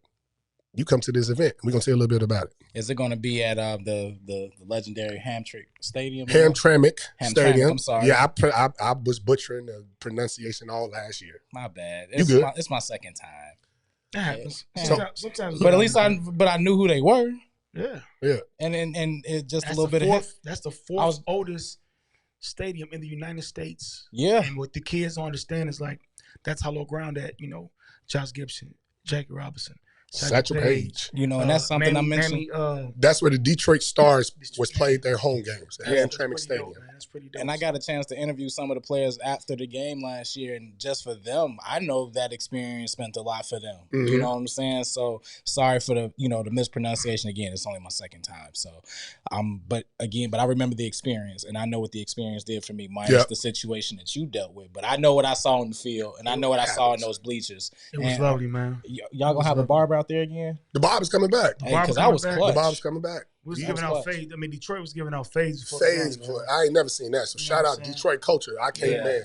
you come to this event. We're going to tell you a little bit about it. Is it going to be at the legendary Hamtramck Stadium? Hamtramck Stadium. I'm sorry. Yeah, I was butchering the pronunciation all last year. My bad. It's my second time. That happens. Sometimes, but at least I knew who they were. Yeah. And it just that's a little bit of that's the fourth oldest stadium in the United States. Yeah. And what the kids don't understand is like that's hollow ground that Josh Gibson, Jackie Robinson, Satchel Paige. And that's something I mentioned. That's where the Detroit Stars was played their home games at Hamtramck Stadium. That's pretty dope. And I got a chance to interview some of the players after the game last year, and just for them, I know that experience meant a lot for them. Mm-hmm. You know what I'm saying? So sorry for the mispronunciation again. It's only my second time. So but I remember the experience, and I know what the experience did for me, minus the situation that you dealt with. But I know what I saw in the field, and I know what I saw in those bleachers. It was lovely, man. Y'all gonna have a barber out there again? The Bob is coming back. Because I was clutch. The Bob is coming back. We was giving out fades. I mean, Detroit was giving out fades before. I ain't never seen that. So shout out Detroit culture. I came in.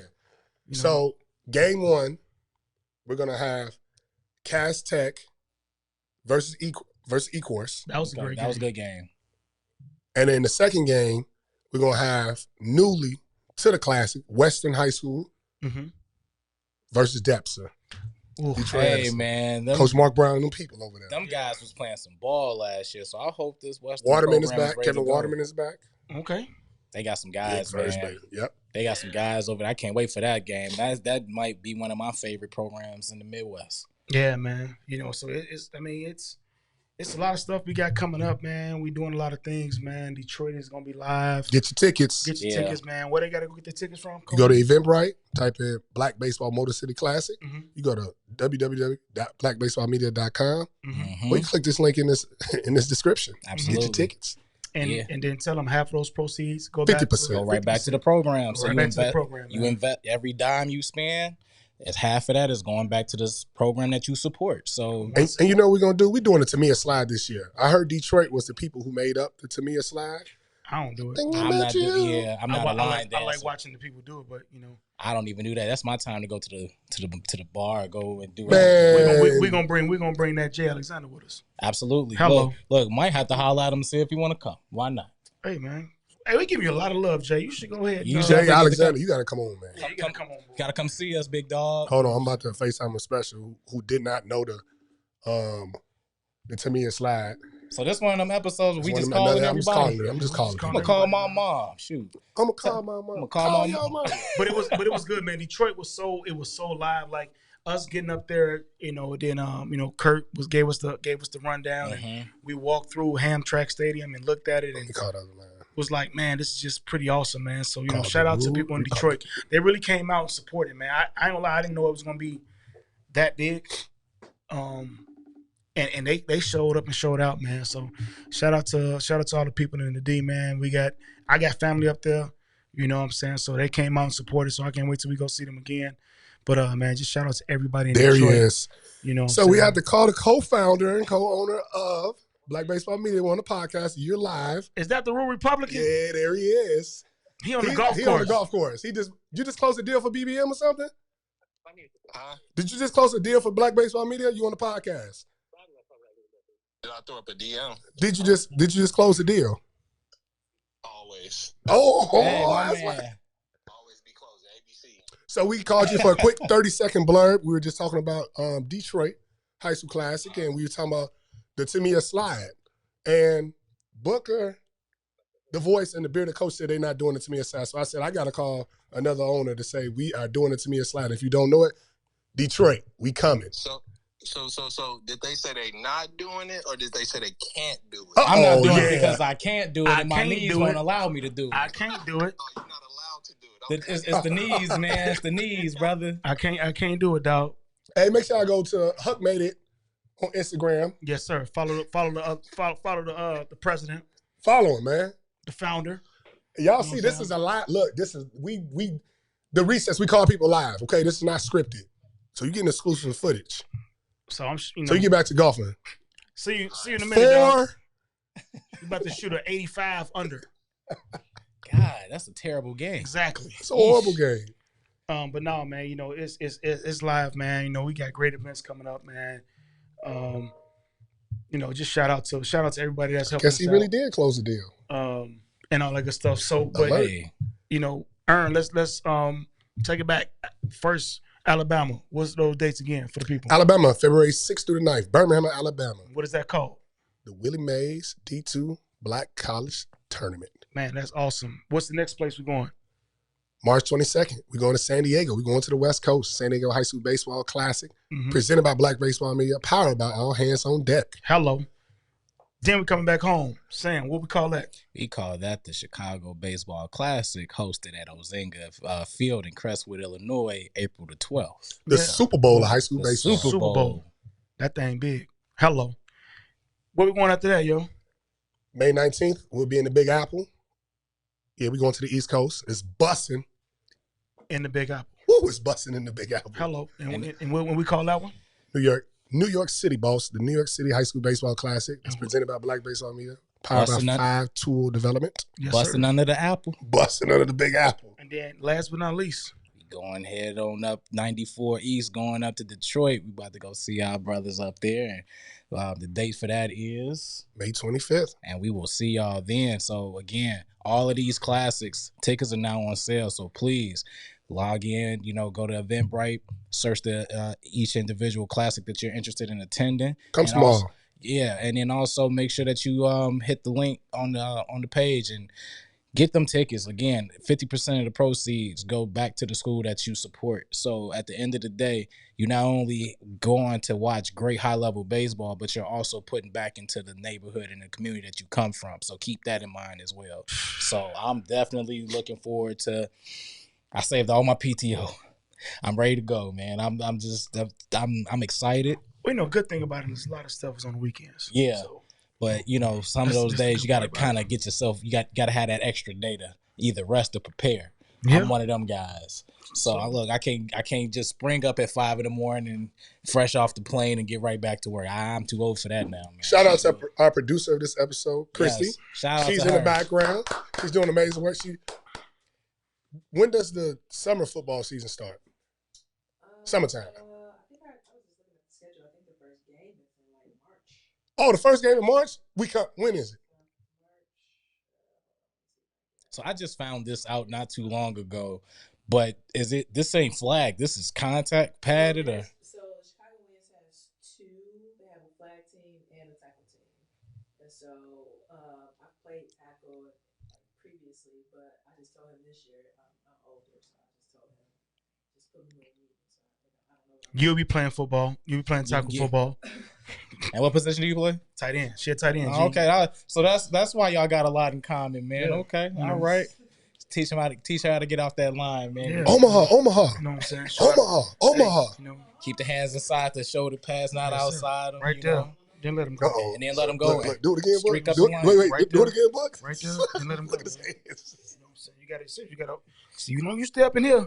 So game one, we're gonna have Cass Tech versus Ecorse. That was a great game. That was a good game. And then the second game, we're gonna have newly to the classic Western High School versus Depsa. Hey man, Coach Mark Brown and them people over there. Them guys was playing some ball last year, so I hope this Western Waterman is back. Kevin Waterman is back. Okay, they got some guys, man. Yep, they got some guys over there. I can't wait for that game. That might be one of my favorite programs in the Midwest. Yeah, man. So it's a lot of stuff we got coming up, man. We doing a lot of things, man. Detroit is gonna be live. Get your tickets. Get your tickets, man. Where they gotta go get the tickets from? You go to Eventbrite, type in Black Baseball Motor City Classic. You go to www.blackbaseballmedia.com. Or you click this link in this description. Absolutely. Get your tickets. And then tell them half of those proceeds go 50%. Go right back to the program. So you invest every dime you spend. Half of that is going back to this program that you support. So, and you know what we're gonna do? We're doing the Tamiya slide this year. I heard Detroit was the people who made up the Tamiya slide. I don't do it. I'm not aligned. I like watching the people do it, but I don't even do that. That's my time to go to the bar, go and do it. We're gonna bring that Jay Alexander with us. Absolutely. Hello. Look, might have to holler at him and see if he want to come. Why not? Hey man, Hey, we give you a lot of love, Jay. You should go ahead. You And, should Jay Alexander, you got to come on, man. yeah, you gotta come on. Boy. Gotta come see us, big dog. Hold on, I'm about to FaceTime a special who did not know the Tamia slide. So this one of them episodes where we just calling calling I'm just everybody. calling. I'm just calling. I'm gonna call my mom. Shoot. I'm gonna call my mom. I'm gonna call your mom. But it was good, man. Detroit was so live. Like us getting up there, then Kurt gave us the rundown, and we walked through Hamtramck Stadium and looked at it and was like, man, this is just pretty awesome, man. So shout out to people in Detroit. They really came out and supported, man. I don't lie, I didn't know it was gonna be that big. And they showed up and showed out, man. So shout out to all the people in the D, man. I got family up there, you know what I'm saying? So they came out and supported, so I can't wait till we go see them again. But man, just shout out to everybody in Detroit. There he is. You know, so we had to call the co-founder and co-owner of Black Baseball Media on the podcast. You're live. Is that the Rural Republican? Yeah, there he is. He on the golf course. He on the golf course. You just closed a deal for BBM or something? Did you just close a deal for Black Baseball Media? You on the podcast? Did I throw up a DM? Did you just close the deal? Always. Oh, that's why. Always be closed. ABC. So we called you for a quick 30-second blurb. We were just talking about Detroit High School Classic, and we were talking about the Tamia slide. And Booker, the voice and the bearded coach, said they're not doing the Tamia slide. So I said I got to call another owner to say we are doing the Tamia slide. If you don't know it, Detroit, we coming. So did they say they not doing it, or did they say they can't do it? I'm not doing it because I can't do it, and my knees won't allow me to do it. I can't do it. Oh, you're not allowed to do it. Okay. It's the knees, man. It's the knees, brother. I can't do it, dog. Hey, make sure I go to Huck Made It on Instagram. Yes, sir. Follow the president. Follow him, man. The founder. Y'all see, this is a live. Look, this is the recess. We call people live. Okay, this is not scripted, so you getting exclusive footage. So so you get back to golfing. See you in a minute, dog. You about to shoot an 85 under. God, that's a terrible game. Exactly. It's a horrible game. But no, man, it's live, man. We got great events coming up, man. Just shout out to everybody that's helping. Guess he really did close the deal. And all that good stuff. So, but hey, Aaron, let's take it back. First, Alabama. What's those dates again for the people? Alabama, February 6th through the 9th, Birmingham, Alabama. What is that called? The Willie Mays D2 Black College Tournament. Man, that's awesome. What's the next place we're going? March 22nd, we're going to San Diego. We're going to the West Coast, San Diego High School Baseball Classic, presented by Black Baseball Media, powered by All Hands on Deck. Hello. Then we're coming back home. Sam, what we call that? We call that the Chicago Baseball Classic, hosted at Ozinga Field in Crestwood, Illinois, April the 12th. The Super Bowl of high school baseball. Super Bowl. That thing big. Hello. Where we going after that, yo? May 19th, we'll be in the Big Apple. Yeah, we're going to the East Coast. It's busting. In the Big Apple. Who is busting in the Big Apple? Hello. And when we call that one? New York City, boss. The New York City High School Baseball Classic. It's presented by Black Baseball Media. Powered by 5 Tool Development. Yes, busting under the apple. Busting under the Big Apple. And then last but not least, going head on up 94 East, going up to Detroit. We about to go see our brothers up there. And the date for that is May 25th. And we will see y'all then. So again, all of these classics, tickets are now on sale. So please log in, go to Eventbrite, search the each individual classic that you're interested in attending. Come small. And then also make sure that you hit the link on the page and get them tickets. Again, 50% of the proceeds go back to the school that you support. So at the end of the day, you not only going to watch great high-level baseball, but you're also putting back into the neighborhood and the community that you come from. So keep that in mind as well. So I'm definitely looking forward to. I saved all my PTO. I'm ready to go, man. I'm excited. Well, good thing about it is a lot of stuff is on the weekends. Yeah. So. But, some of those days you got to kind of get yourself, you got to have that extra day to either rest or prepare. Yeah. I'm one of them guys. So look, I can't just spring up at 5 a.m. fresh off the plane and get right back to work. I'm too old for that now, man. Shout out to our producer of this episode, Christy. Yes. Shout out She's to in her. the background. She's doing amazing work. When does the summer football season start? Summertime. I think I was just looking at the schedule. I think the first game is in March. Oh, the first game in March? When is it? So I just found this out not too long ago. But this ain't flag. This is contact padded or So Chicago Winds has two. They have a flag team and a tackle team. And so I played tackle previously, but I just told him this year I'm older, so I just told him just put me where you need me. So I don't know. You'll be playing football. You'll be playing tackle football. And what position do you play? Tight end. She a tight end. Oh, okay, so that's why y'all got a lot in common, man. Yeah. Okay, all right. Teach her how to get off that line, man. Yeah. Omaha. You know what I'm saying? Omaha. You know, Keep the hands inside the shoulder pass, not outside them. right there. Then let him go. Uh-oh. And then let them go. Look, do it again, Streak Buck. up Do the it, line. wait, Right do it again, Buck. Right there. Then let him go. Look at his hands. You know what I'm saying? You got to see. You got to see. You know, you step in here.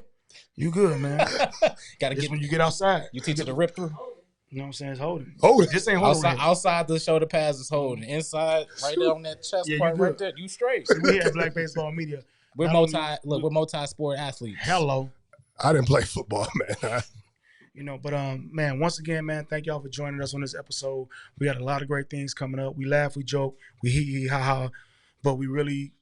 You good, man. Gotta It's get when you get outside. you teach her to rip through. You know what I'm saying? It's holding. Hold it. This ain't holding. Outside the shoulder pass is holding. Inside, right there on that chest Yeah, you part, good. right there. You straight. We had Black Baseball Media. We're Not we're multi-sport athletes. Hello. I didn't play football, man. You know, but man, once again, man, thank y'all for joining us on this episode. We got a lot of great things coming up. We laugh, we joke, we hee ha ha, but we really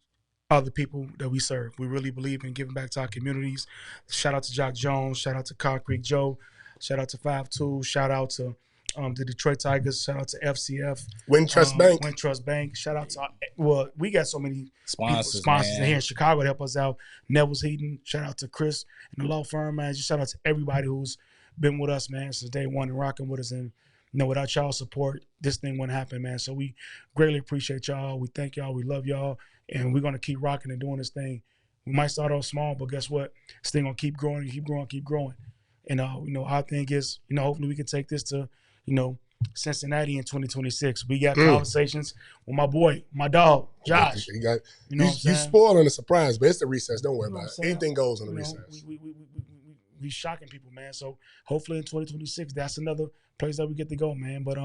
are the people that we serve. We really believe in giving back to our communities. Shout out to Jock Jones, shout out to Cow Creek Joe, shout out to 5-2, shout out to the Detroit Tigers, shout out to FCF, Wintrust Bank. Wintrust Bank. Shout out to we got so many Sponsors sponsors man. here in Chicago to help us out. Neville's Heating. Shout out to Chris and the law firm, man. Just shout out to everybody who's been with us, man, since day one and rocking with us. And you know, without y'all support, this thing wouldn't happen, man. So we greatly appreciate y'all. We thank y'all. We love y'all, and we're gonna keep rocking and doing this thing. We might start off small, but guess what? This thing gonna keep growing, keep growing, keep growing. And you know, our thing is, you know, hopefully we can take this to, you know, Cincinnati in 2026. We got conversations with my boy, my dog, Josh. You got You know what I'm you saying? spoiled on the surprise, but it's the recess. Don't worry You know about what it. I'm saying? Anything goes on the You know, recess. we shocking people, man. So hopefully in 2026, that's another place that we get to go, man. But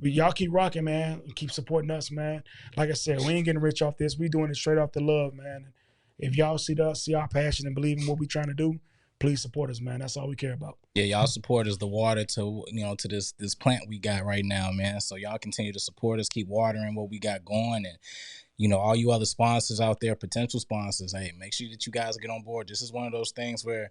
y'all keep rocking, man, and keep supporting us, man. Like I said, we ain't getting rich off this. We doing it straight off the love, man. If y'all see our passion and believe in what we trying to do, please support us, man. That's all we care about. Yeah, y'all support is the water to to this plant we got right now, man. So y'all continue to support us, keep watering what we got going, and all you other sponsors out there, potential sponsors, hey, make sure that you guys get on board. This is one of those things where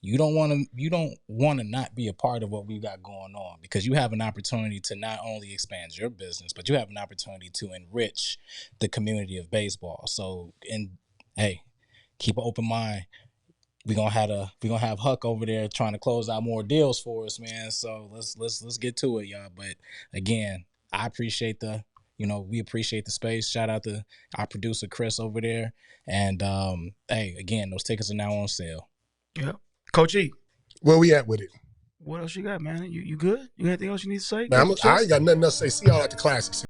you don't want to not be a part of what we got going on, because you have an opportunity to not only expand your business, but you have an opportunity to enrich the community of baseball. So, and hey, keep an open mind. We're gonna have Huck over there trying to close out more deals for us, man. So let's get to it, y'all. But again, I appreciate we appreciate the space. Shout out to our producer Chris over there. And hey, again, those tickets are now on sale. Yeah. Coach E, Where we at with it? what else you got, man? You good? You got anything else you need to say? Man, I ain't got nothing else to say. See y'all at the classics.